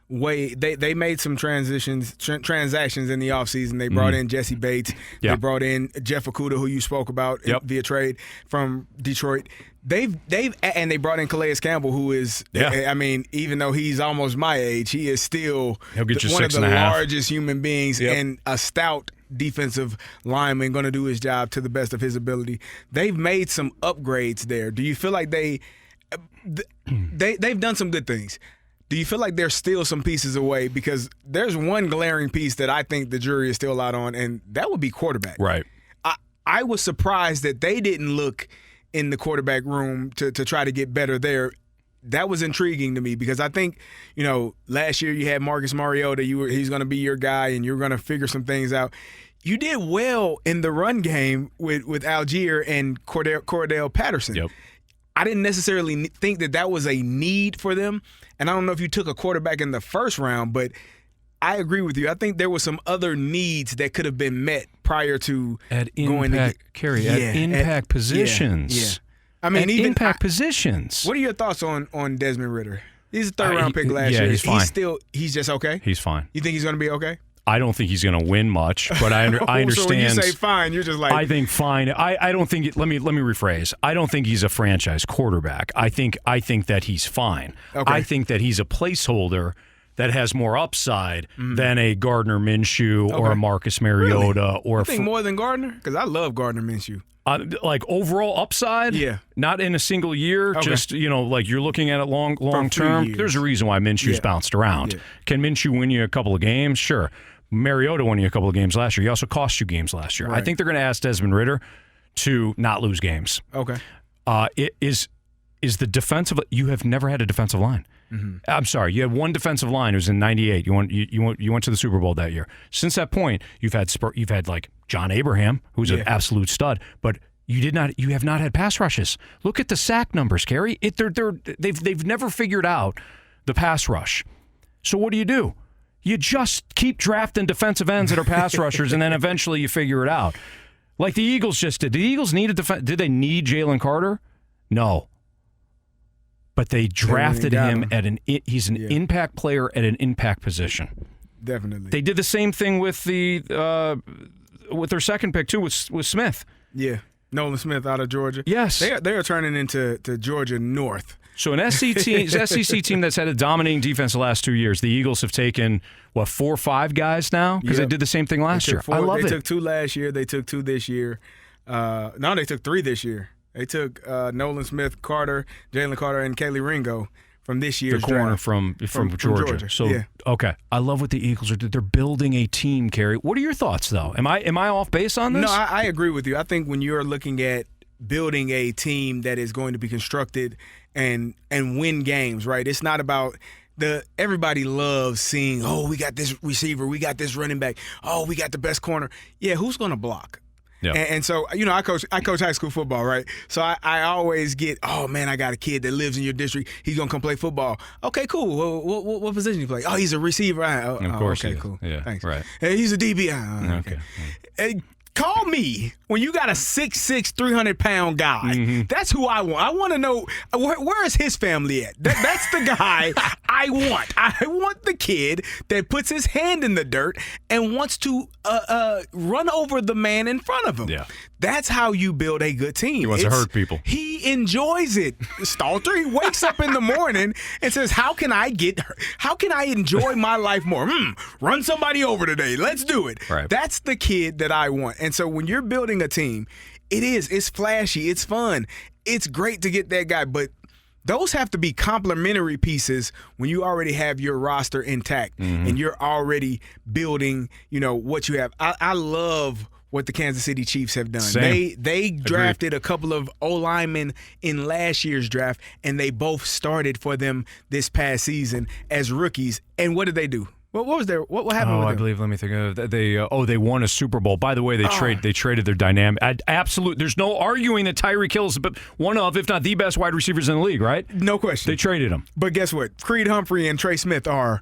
way they made some transactions in the offseason? They brought in Jesse Bates. They brought in Jeff Okudah, who you spoke about via trade from Detroit. They brought in Calais Campbell, who is, I mean, even though he's almost my age, he is still one of the largest human beings and a stout defensive lineman, going to do his job to the best of his ability. They've made some upgrades there. Do you feel like they've done some good things? Do you feel like there's still some pieces away? Because there's one glaring piece that I think the jury is still out on, and that would be quarterback. Right. I was surprised that they didn't look in the quarterback room to try to get better there. That was intriguing to me because I think, last year you had Marcus Mariota. He's going to be your guy, and you're going to figure some things out. You did well in the run game with Algier and Cordell Patterson. Yep. I didn't necessarily think that was a need for them. And I don't know if you took a quarterback in the first round, but I agree with you. I think there were some other needs that could have been met prior to going to impact positions. Yeah. I mean, impact positions. What are your thoughts on Desmond Ridder? He's a third-round pick last year. He's fine. He's just okay? He's fine. You think he's going to be okay? I don't think he's going to win much, but I understand. So when you say fine, you're just like... I think fine. I don't think... Let me rephrase. I don't think he's a franchise quarterback. I think that he's fine. Okay. I think that he's a placeholder that has more upside than a Gardner Minshew or a Marcus Mariota. Really? I think more than Gardner? Because I love Gardner Minshew. Like overall upside? Yeah. Not in a single year, just, like you're looking at it long term. There's a reason why Minshew's bounced around. Yeah. Can Minshew win you a couple of games? Sure. Mariota won you a couple of games last year. He also cost you games last year. Right. I think they're going to ask Desmond Ridder to not lose games. Okay. It is the defensive. You have never had a defensive line. Mm-hmm. I'm sorry. You had one defensive line. It was in '98. You went to the Super Bowl that year. Since that point, you've had like John Abraham, who's an absolute stud, but you have not had pass rushes. Look at the sack numbers, Carey. They've never figured out the pass rush. So what do? You just keep drafting defensive ends that are pass rushers, and then eventually you figure it out. Like the Eagles just did. Did the Eagles need Did they need Jalen Carter? No. But they drafted him he's an impact player at an impact position. Definitely. They did the same thing with with their second pick too, with Smith. Yeah. Nolan Smith out of Georgia. Yes. They are turning into Georgia North. So an SEC team that's had a dominating defense the last 2 years, the Eagles have taken, 4 or 5 guys now? Because they did the same thing last year. I love it. They took 2 last year. They took 2 this year. No, they took 3 this year. They took Nolan Smith, Jalen Carter, and Kaylee Ringo from this year's draft. The corner from Georgia. So, okay. I love what the Eagles are doing. They're building a team, Carey. What are your thoughts, though? Am I off base on this? No, I agree with you. I think when you're looking at building a team that is going to be constructed and win games, right? It's not about everybody loves seeing, we got this receiver, we got this running back, we got the best corner. Yeah, who's going to block? Yeah. And so, I coach high school football, right? So I always get, I got a kid that lives in your district. He's going to come play football. Okay, cool. What position you play? Oh, he's a receiver. Of course. Okay, cool. Yeah, thanks. Right. Hey, he's a DB. Okay. Hey, call me when you got a 6'6", 300-pound guy. Mm-hmm. That's who I want. I want to know where is his family at. That's the guy I want. I want the kid that puts his hand in the dirt and wants to run over the man in front of him. Yeah. That's how you build a good team. He wants to hurt people. He enjoys it. Stalter, he wakes up in the morning and says, how can I enjoy my life more? Run somebody over today. Let's do it. Right. That's the kid that I want. And so when you're building a team, it's flashy, it's fun. It's great to get that guy, but those have to be complementary pieces when you already have your roster intact and you're already building, what you have. I love what the Kansas City Chiefs have done. Same. They drafted a couple of O-linemen in last year's draft, and they both started for them this past season as rookies. And what did they do? What happened with them? I believe, let me think of it. They won a Super Bowl. By the way, they traded their dynamic. There's no arguing that Tyreek Hill is one of, if not the best wide receivers in the league, right? No question. They traded him. But guess what? Creed Humphrey and Trey Smith are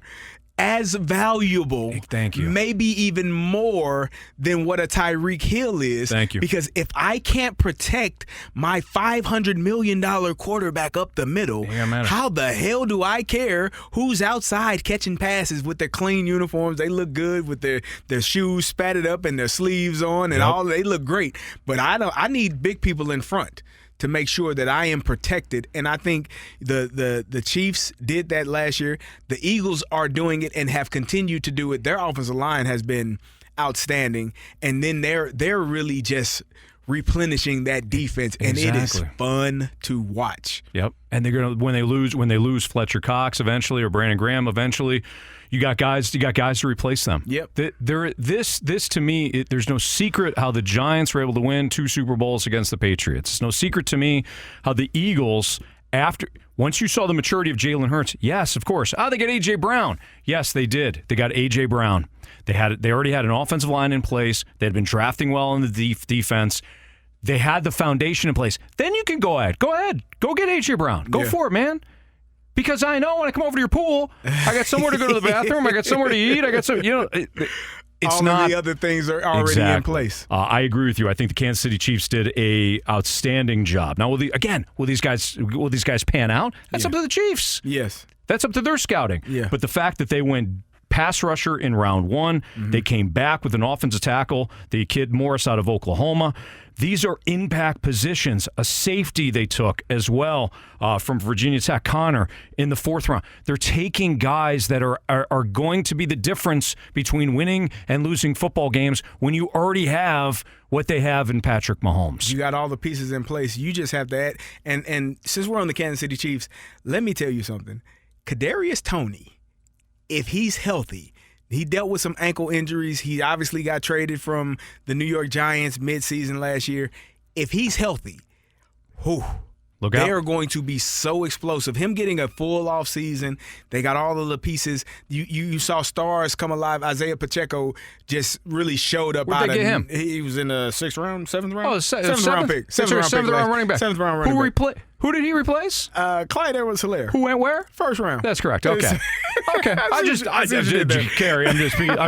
as valuable, thank you, maybe even more than what a Tyreek Hill is. Thank you. Because if I can't protect my $500 million quarterback up the middle, how the hell do I care who's outside catching passes with their clean uniforms? They look good with their shoes spatted up and their sleeves on and all. They look great. But I need big people in front to make sure that I am protected. And I think the Chiefs did that last year. The Eagles are doing it and have continued to do it. Their offensive line has been outstanding. And then they're really just replenishing that defense. And it is fun to watch. Yep. And they're gonna when they lose Fletcher Cox eventually or Brandon Graham eventually, you got guys to replace them. Yep. This to me, there's no secret how the Giants were able to win 2 Super Bowls against the Patriots. It's no secret to me how the Eagles, once you saw the maturity of Jalen Hurts, yes, of course. They got A.J. Brown. Yes, they did. They got A.J. Brown. They already had an offensive line in place. They had been drafting well in the defense. They had the foundation in place. Then you can go ahead. Go get A.J. Brown. Go for it, man. Because I know when I come over to your pool, I got somewhere to go to the bathroom. I got somewhere to eat. I got some, all of the other things are already in place. I agree with you. I think the Kansas City Chiefs did a outstanding job. Now, will these guys pan out? That's up to the Chiefs. Yes. That's up to their scouting. Yeah. But the fact that they went pass rusher in round one, they came back with an offensive tackle, the kid Morris out of Oklahoma. These are impact positions. A safety they took as well from Virginia Tech, Connor, in the fourth round. They're taking guys that are going to be the difference between winning and losing football games when you already have what they have in Patrick Mahomes. You got all the pieces in place. You just have to add. And since we're on the Kansas City Chiefs, let me tell you something. Kadarius Toney, if he's healthy, he dealt with some ankle injuries. He obviously got traded from the New York Giants midseason last year. If he's healthy, they are going to be so explosive. Him getting a full off season, they got all of the pieces. You saw stars come alive. Isaiah Pacheco just really showed up. Where'd they get him? He was in the 6th round, 7th round? Oh, seventh round pick. Seventh round running back. 7th round running back. Who did he replace? Clyde Edwards-Helaire. Who went where? 1st round. That's correct. Okay. Okay. Carey, I'm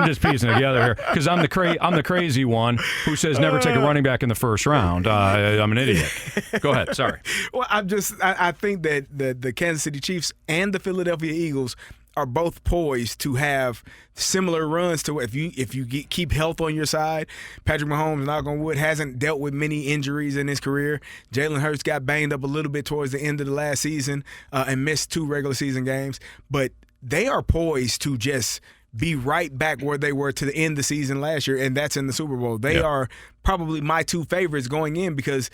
just piecing it together here because I'm the crazy one who says never take a running back in the 1st round. I'm an idiot. Go ahead. Sorry. Well, I think that the Kansas City Chiefs and the Philadelphia Eagles are both poised to have similar runs to if you keep health on your side. Patrick Mahomes, knock on wood, hasn't dealt with many injuries in his career. Jalen Hurts got banged up a little bit towards the end of the last season and missed 2 regular season games. But they are poised to just be right back where they were to the end of the season last year, and that's in the Super Bowl. They are probably my 2 favorites going in because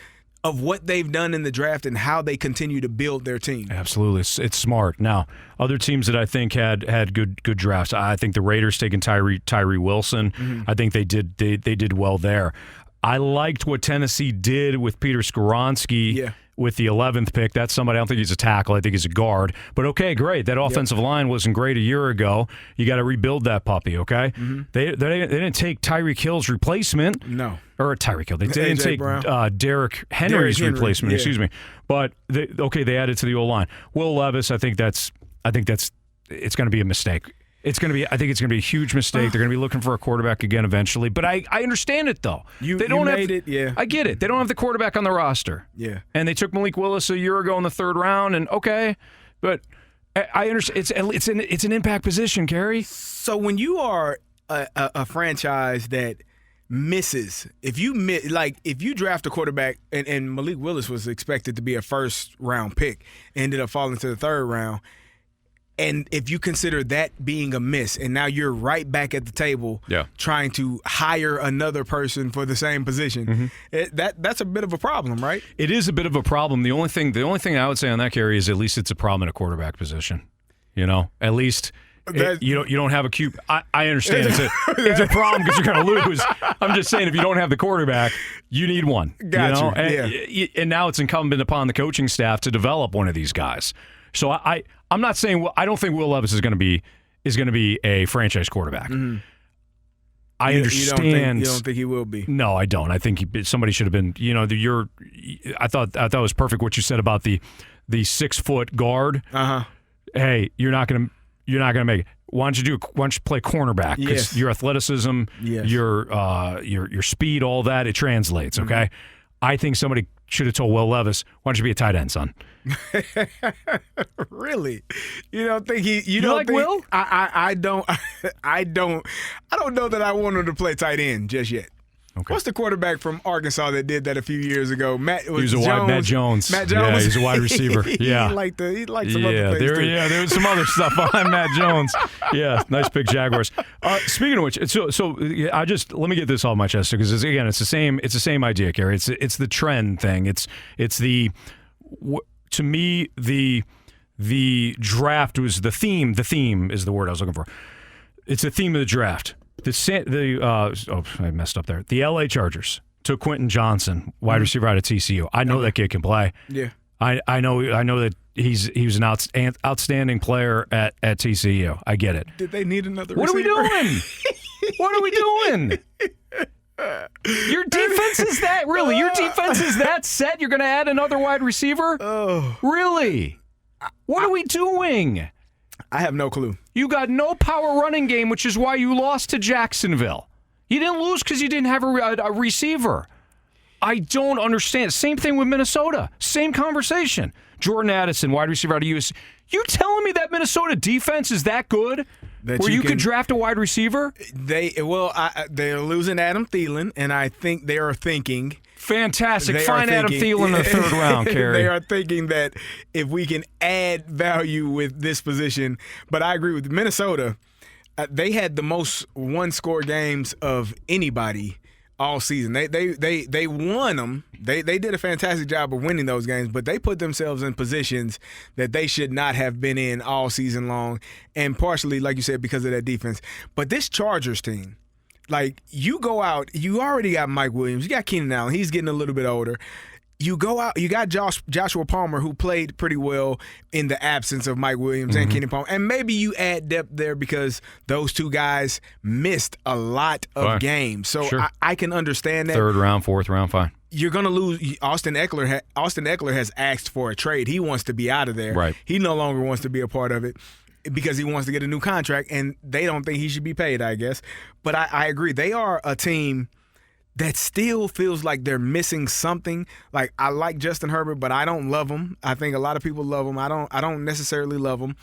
of what they've done in the draft and how they continue to build their team. Absolutely. It's smart. Now, other teams that I think had good drafts, I think the Raiders taking Tyree Wilson. I think they did well there. I liked what Tennessee did with Peter Skoronski with the 11th pick. That's somebody, I don't think he's a tackle. I think he's a guard. But okay, great. That offensive line wasn't great a year ago. You got to rebuild that puppy, okay? They didn't take Tyreek Hill's replacement. No. Or Tyreek Hill. They didn't take Derrick Henry's replacement, excuse me. But they added to the O-line. Will Levis, I think it's going to be a mistake. I think it's going to be a huge mistake. They're going to be looking for a quarterback again eventually. But I understand it, though. I get it. They don't have the quarterback on the roster. Yeah. And they took Malik Willis a year ago in the 3rd round, and but I understand. It's an impact position, Carey. So when you are a franchise that misses, if you draft a quarterback and Malik Willis was expected to be a 1st round pick, ended up falling to the 3rd round. And if you consider that being a miss, and now you're right back at the table trying to hire another person for the same position, that's a bit of a problem, right? It is a bit of a problem. The only thing I would say on that, Carey, is at least it's a problem at a quarterback position. You know, at least you don't have a QB. I understand it's a problem because you're going to lose. I'm just saying if you don't have the quarterback, you need one. Gotcha. And now it's incumbent upon the coaching staff to develop one of these guys. So I'm not saying I don't think Will Levis is going to be a franchise quarterback. I understand. You don't think he will be? No, I don't. I think somebody should have been. I thought it was perfect what you said about the 6-foot guard. Hey, you're not going to make it. Why don't you play cornerback? Because your athleticism, your speed, all that, it translates. Okay, I think somebody should have told Will Levis, "Why don't you be a tight end, son?" Really? You don't think he? You don't like think, Will? I don't. I don't know that I want him to play tight end just yet. Okay. What's the quarterback from Arkansas that did that a few years ago? Matt Jones. Matt Jones. Yeah, he's a wide receiver. Yeah. he liked some other things too. Yeah, there was some other stuff behind Matt Jones. Yeah, nice pick, Jaguars. Speaking of which, so let me get this off my chest because it's the same idea, Carey. It's the trend thing. It's the to me the draft was the theme. The theme is the word I was looking for. It's the theme of the draft. I messed up there. The LA Chargers took Quentin Johnson, wide receiver out of TCU. I know that kid can play. Yeah. I know that he was an outstanding player at TCU. I get it. Did they need another receiver? What are we doing? What are we doing? Your defense is that really? Your defense is that set? You're going to add another wide receiver? Oh. Really? What are we doing? I have no clue. You got no power running game, which is why you lost to Jacksonville. You didn't lose because you didn't have a receiver. I don't understand. Same thing with Minnesota. Same conversation. Jordan Addison, wide receiver out of USC. You telling me that Minnesota defense is that good? Where you could draft a wide receiver? They're losing Adam Thielen, and I think they are thinking. Fantastic. Find Adam Thielen in the third round, Carey. They are thinking that if we can add value with this position, but I agree with Minnesota. They had the most one-score games of anybody all season. They won them. They did a fantastic job of winning those games, but they put themselves in positions that they should not have been in all season long, and partially, like you said, because of that defense. But this Chargers team, like, you go out, you already got Mike Williams, you got Keenan Allen, he's getting a little bit older. You go out, you got Joshua Palmer, who played pretty well in the absence of Mike Williams and Keenan Palmer. And maybe you add depth there because those two guys missed a lot of games. So sure. I can understand that. Third round, fourth round, fine. You're going to lose. Austin Eckler has asked for a trade. He wants to be out of there. Right. He no longer wants to be a part of it because he wants to get a new contract, and they don't think he should be paid, I guess. But I agree. They are a team that still feels like they're missing something. Like, I like Justin Herbert, but I don't love him. I think a lot of people love him. I don't necessarily love him.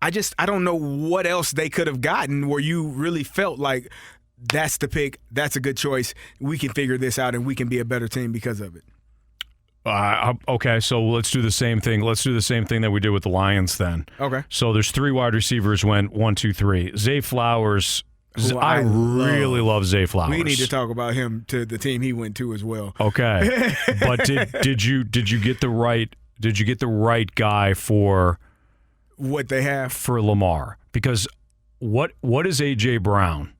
I don't know what else they could have gotten where you really felt like that's the pick, that's a good choice, we can figure this out, and we can be a better team because of it. Okay, so let's do the same thing. Let's do the same thing that we did with the Lions then. Okay. So there's 3 wide receivers went 1, 2, 3. Zay Flowers. I really love Zay Flowers. We need to talk about him to the team he went to as well. Okay, but did you get the right guy for what they have for Lamar? Because what is AJ Brown?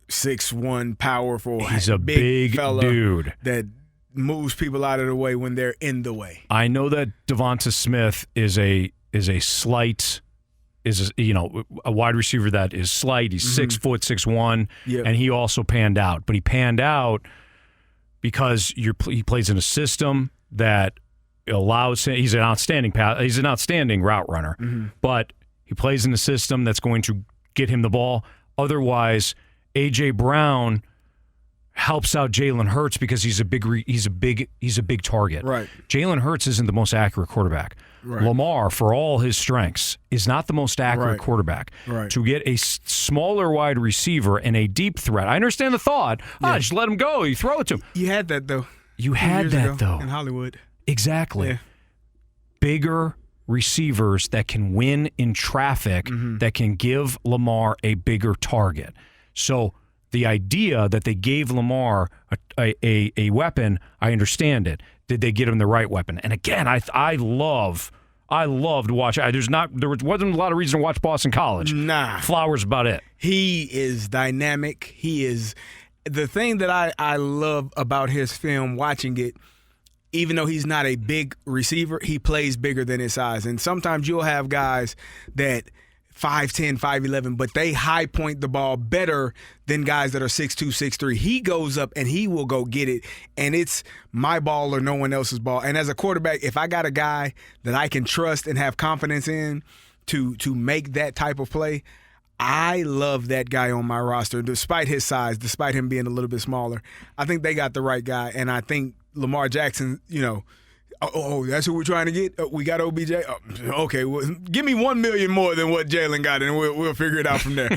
6'1", powerful. He's a big fella dude that moves people out of the way when they're in the way. I know that Devonta Smith is a slight. Is a wide receiver that is slight. He's 6 foot 6'1", and he also panned out. But he panned out because he plays in a system that allows him. He's an outstanding route runner, but he plays in a system that's going to get him the ball. Otherwise, AJ Brown helps out Jalen Hurts because he's a big target. Right. Jalen Hurts isn't the most accurate quarterback. Right. Lamar, for all his strengths, is not the most accurate quarterback. Right. To get a smaller wide receiver and a deep threat, I understand the thought. Just let him go. You throw it to him. You had that, though. You had that, though. In Hollywood. Exactly. Yeah. Bigger receivers that can win in traffic, that can give Lamar a bigger target. So the idea that they gave Lamar a weapon, I understand it. Did they get him the right weapon? And again, I loved watching. There wasn't a lot of reason to watch Boston College. Nah, Flowers about it. He is dynamic. He is the thing that I love about his film. Watching it, even though he's not a big receiver, he plays bigger than his size. And sometimes you'll have guys that 5'10", 5'11", but they high point the ball better than guys that are 6'2", 6'3". He goes up and he will go get it, and it's my ball or no one else's ball. And as a quarterback, if I got a guy that I can trust and have confidence in to make that type of play, I love that guy on my roster, despite his size, despite him being a little bit smaller. I think they got the right guy, and I think Lamar Jackson, oh, that's who we're trying to get? We got OBJ? Oh, okay, well, give me $1 million more than what Jalen got, and we'll figure it out from there.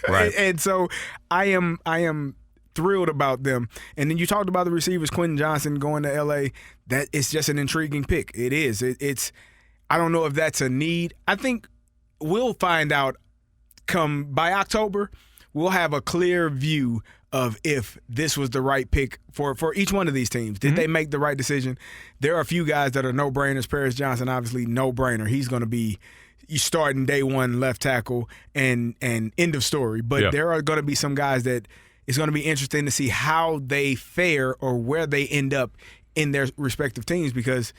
Right. And so I am thrilled about them. And then you talked about the receivers, Quentin Johnson going to L.A. That it's just an intriguing pick. It is. It's. I don't know if that's a need. I think we'll find out by October. We'll have a clear view of if this was the right pick for each one of these teams. Did they make the right decision? There are a few guys that are no-brainers. Paris Johnson, obviously, no-brainer. He's going to be starting day one left tackle and end of story. But there are going to be some guys that it's going to be interesting to see how they fare or where they end up in their respective teams because,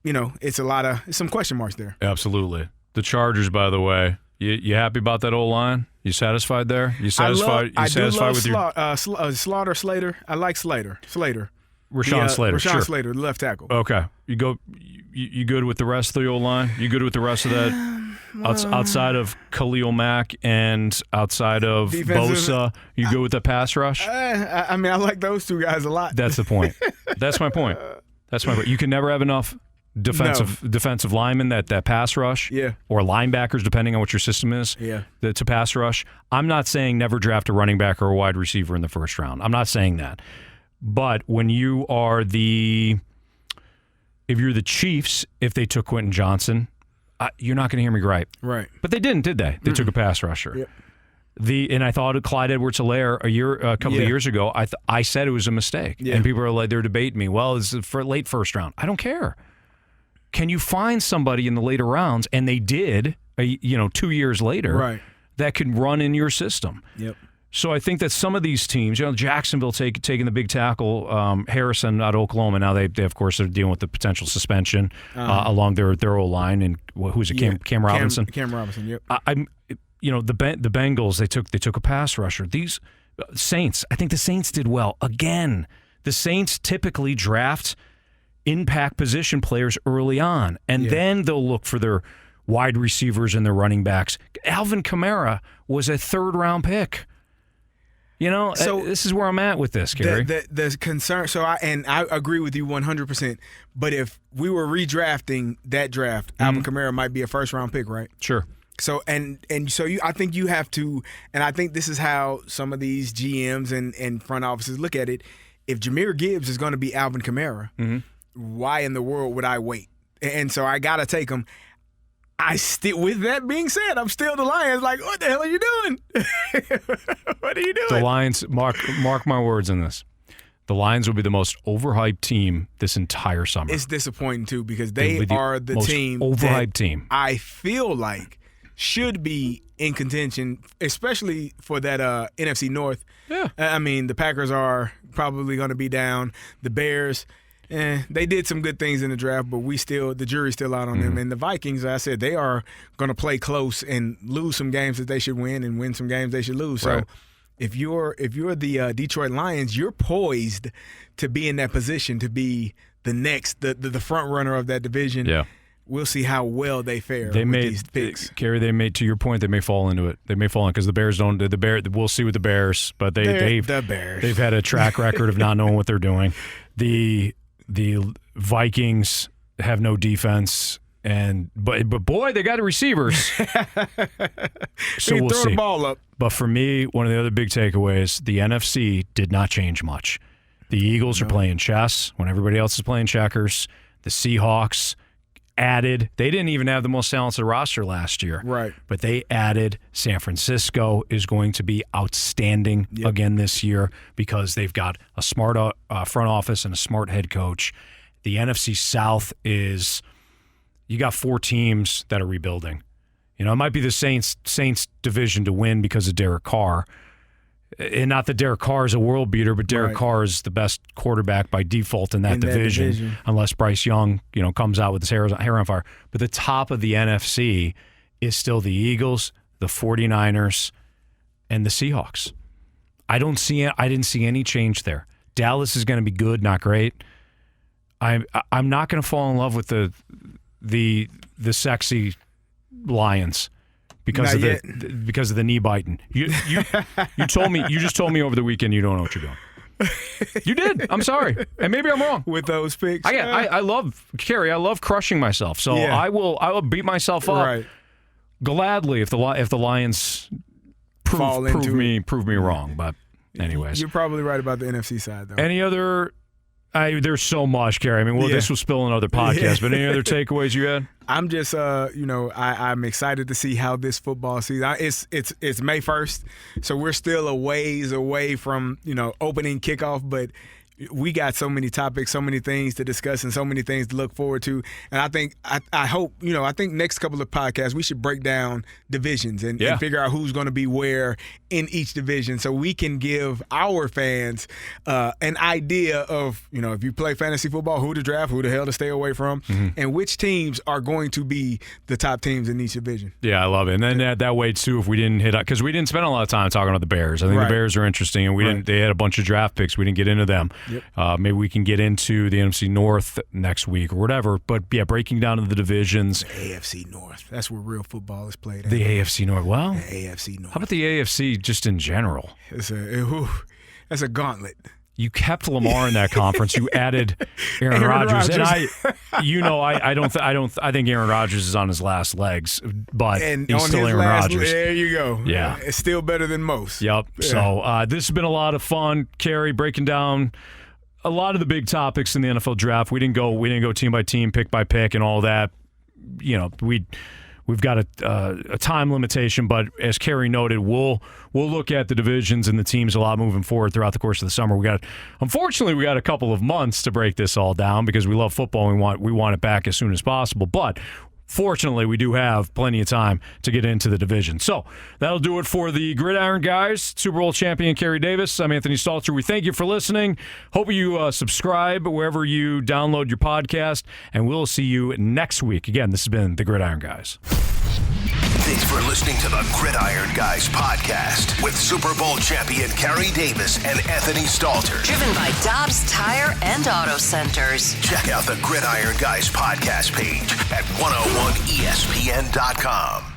it's some question marks there. Absolutely. The Chargers, by the way, you happy about that O-line? You satisfied there? You satisfied? I do love Slaughter, Slater. I like Slater. Rashawn Slater. Rashawn Sure. Slater, the left tackle. Okay. You good with the rest of the O-line? You good with the rest of that? Outside of Khalil Mack and outside of Bosa, you good with the pass rush? I mean, I like those two guys a lot. That's the point. That's my point. You can never have enough defensive linemen that pass rush, or linebackers, depending on what your system is, to pass rush. I'm not saying never draft a running back or a wide receiver in the first round. I'm not saying that. But when you are if you're the Chiefs, if they took Quentin Johnson, you're not going to hear me gripe. Right. But they didn't, did they? They took a pass rusher. Yep. And I thought of Clyde Edwards-Helaire a couple of years ago. I said it was a mistake, and people are like, they're debating me. Well, it's for late first round. I don't care. Can you find somebody in the later rounds, and they did, 2 years later, that can run in your system? Yep. So I think that some of these teams, Jacksonville taking the big tackle, Harrison out of Oklahoma. Now they of course are dealing with the potential suspension along their O-line, and who's it? Cam Robinson. Cam Robinson. Yep. The Bengals, they took a pass rusher. These Saints, I think the Saints did well again. The Saints typically draft impact position players early on, and then they'll look for their wide receivers and their running backs. Alvin Kamara was a third-round pick. So this is where I'm at with this, Carey. The concern. So I agree with you 100%. But if we were redrafting that draft, Alvin Kamara might be a first-round pick, right? Sure. So I think you have to, and I think this is how some of these GMs and front offices look at it. If Jahmyr Gibbs is going to be Alvin Kamara, why in the world would I wait? And so I got to take him. With that being said, I'm still the Lions. Like, what the hell are you doing? What are you doing? The Lions, mark my words on this. The Lions will be the most overhyped team this entire summer. It's disappointing too because they are the most team overhyped team. I feel like should be in contention, especially for that NFC North. Yeah. I mean, the Packers are probably going to be down. The Bears. They did some good things in the draft, but the jury's still out on them. And the Vikings, as I said, they are going to play close and lose some games that they should win and win some games they should lose. Right. So if you're the Detroit Lions, you're poised to be in that position to be the front runner of that division. Yeah. We'll see how well they fare with these picks. Carey, to your point, they may fall into it. They may fall in because the Bears don't. We'll see with the Bears, but they've had a track record of not knowing what they're doing. The Vikings have no defense, but boy, they got receivers. So we'll throw see. The ball up. But for me, one of the other big takeaways: the NFC did not change much. The Eagles are playing chess when everybody else is playing checkers. The Seahawks added. They didn't even have the most talented roster last year. Right. But they added. San Francisco is going to be outstanding again this year because they've got a smart front office and a smart head coach. The NFC South is, you got 4 teams that are rebuilding. It might be the Saints division to win because of Derek Carr. And not that Derek Carr is a world beater, but Derek Carr is the best quarterback by default in that division, unless Bryce Young, comes out with his hair on fire. But the top of the NFC is still the Eagles, the 49ers, and the Seahawks. I didn't see any change there. Dallas is going to be good, not great. I'm not going to fall in love with the sexy Lions. Because of the knee biting. You just told me over the weekend you don't know what you're doing. You did. I'm sorry, and maybe I'm wrong with those picks. I love Carey. I love crushing myself. So I will beat myself up gladly if the Lions prove me wrong. But anyways, you're probably right about the NFC side though. Any other? There's so much, Carey. This will spill in other podcasts. But any other takeaways you had? I'm just, I'm excited to see how this football season. It's May 1st, so we're still a ways away from opening kickoff. But we got so many topics, so many things to discuss, and so many things to look forward to. And I think, I hope, I think next couple of podcasts we should break down divisions and figure out who's going to be where in each division so we can give our fans an idea of, if you play fantasy football, who to draft, who the hell to stay away from, and which teams are going to be the top teams in each division. Yeah, I love it. And then that way, too, if we didn't hit – because we didn't spend a lot of time talking about the Bears. I think the Bears are interesting, and we didn't. They had a bunch of draft picks. We didn't get into them. Yep. Maybe we can get into the NFC North next week or whatever. But, yeah, breaking down into the divisions. The AFC North. That's where real football is played. The AFC North. Well, the AFC North. How about the AFC just in general? That's a gauntlet. You kept Lamar in that conference. You added Aaron Rodgers, and I think Aaron Rodgers is on his last legs, but he's still Aaron Rodgers. There you go. Yeah, it's still better than most. Yep. Yeah. So this has been a lot of fun, Carey, breaking down a lot of the big topics in the NFL draft. We didn't go team by team, pick by pick, and all that. We've got a time limitation, but as Carey noted, we'll look at the divisions and the teams a lot moving forward throughout the course of the summer. Unfortunately, we got a couple of months to break this all down because we love football and we want it back as soon as possible. But fortunately, we do have plenty of time to get into the division. So that'll do it for the Gridiron guys. Super Bowl champion Carey Davis. I'm Anthony Stalter. We thank you for listening. Hope you subscribe wherever you download your podcast, and we'll see you next week. Again, this has been the Gridiron guys. Thanks for listening to the Gridiron Guys podcast with Super Bowl champion Carey Davis and Anthony Stalter. Driven by Dobbs Tire and Auto Centers. Check out the Gridiron Guys podcast page at 101ESPN.com.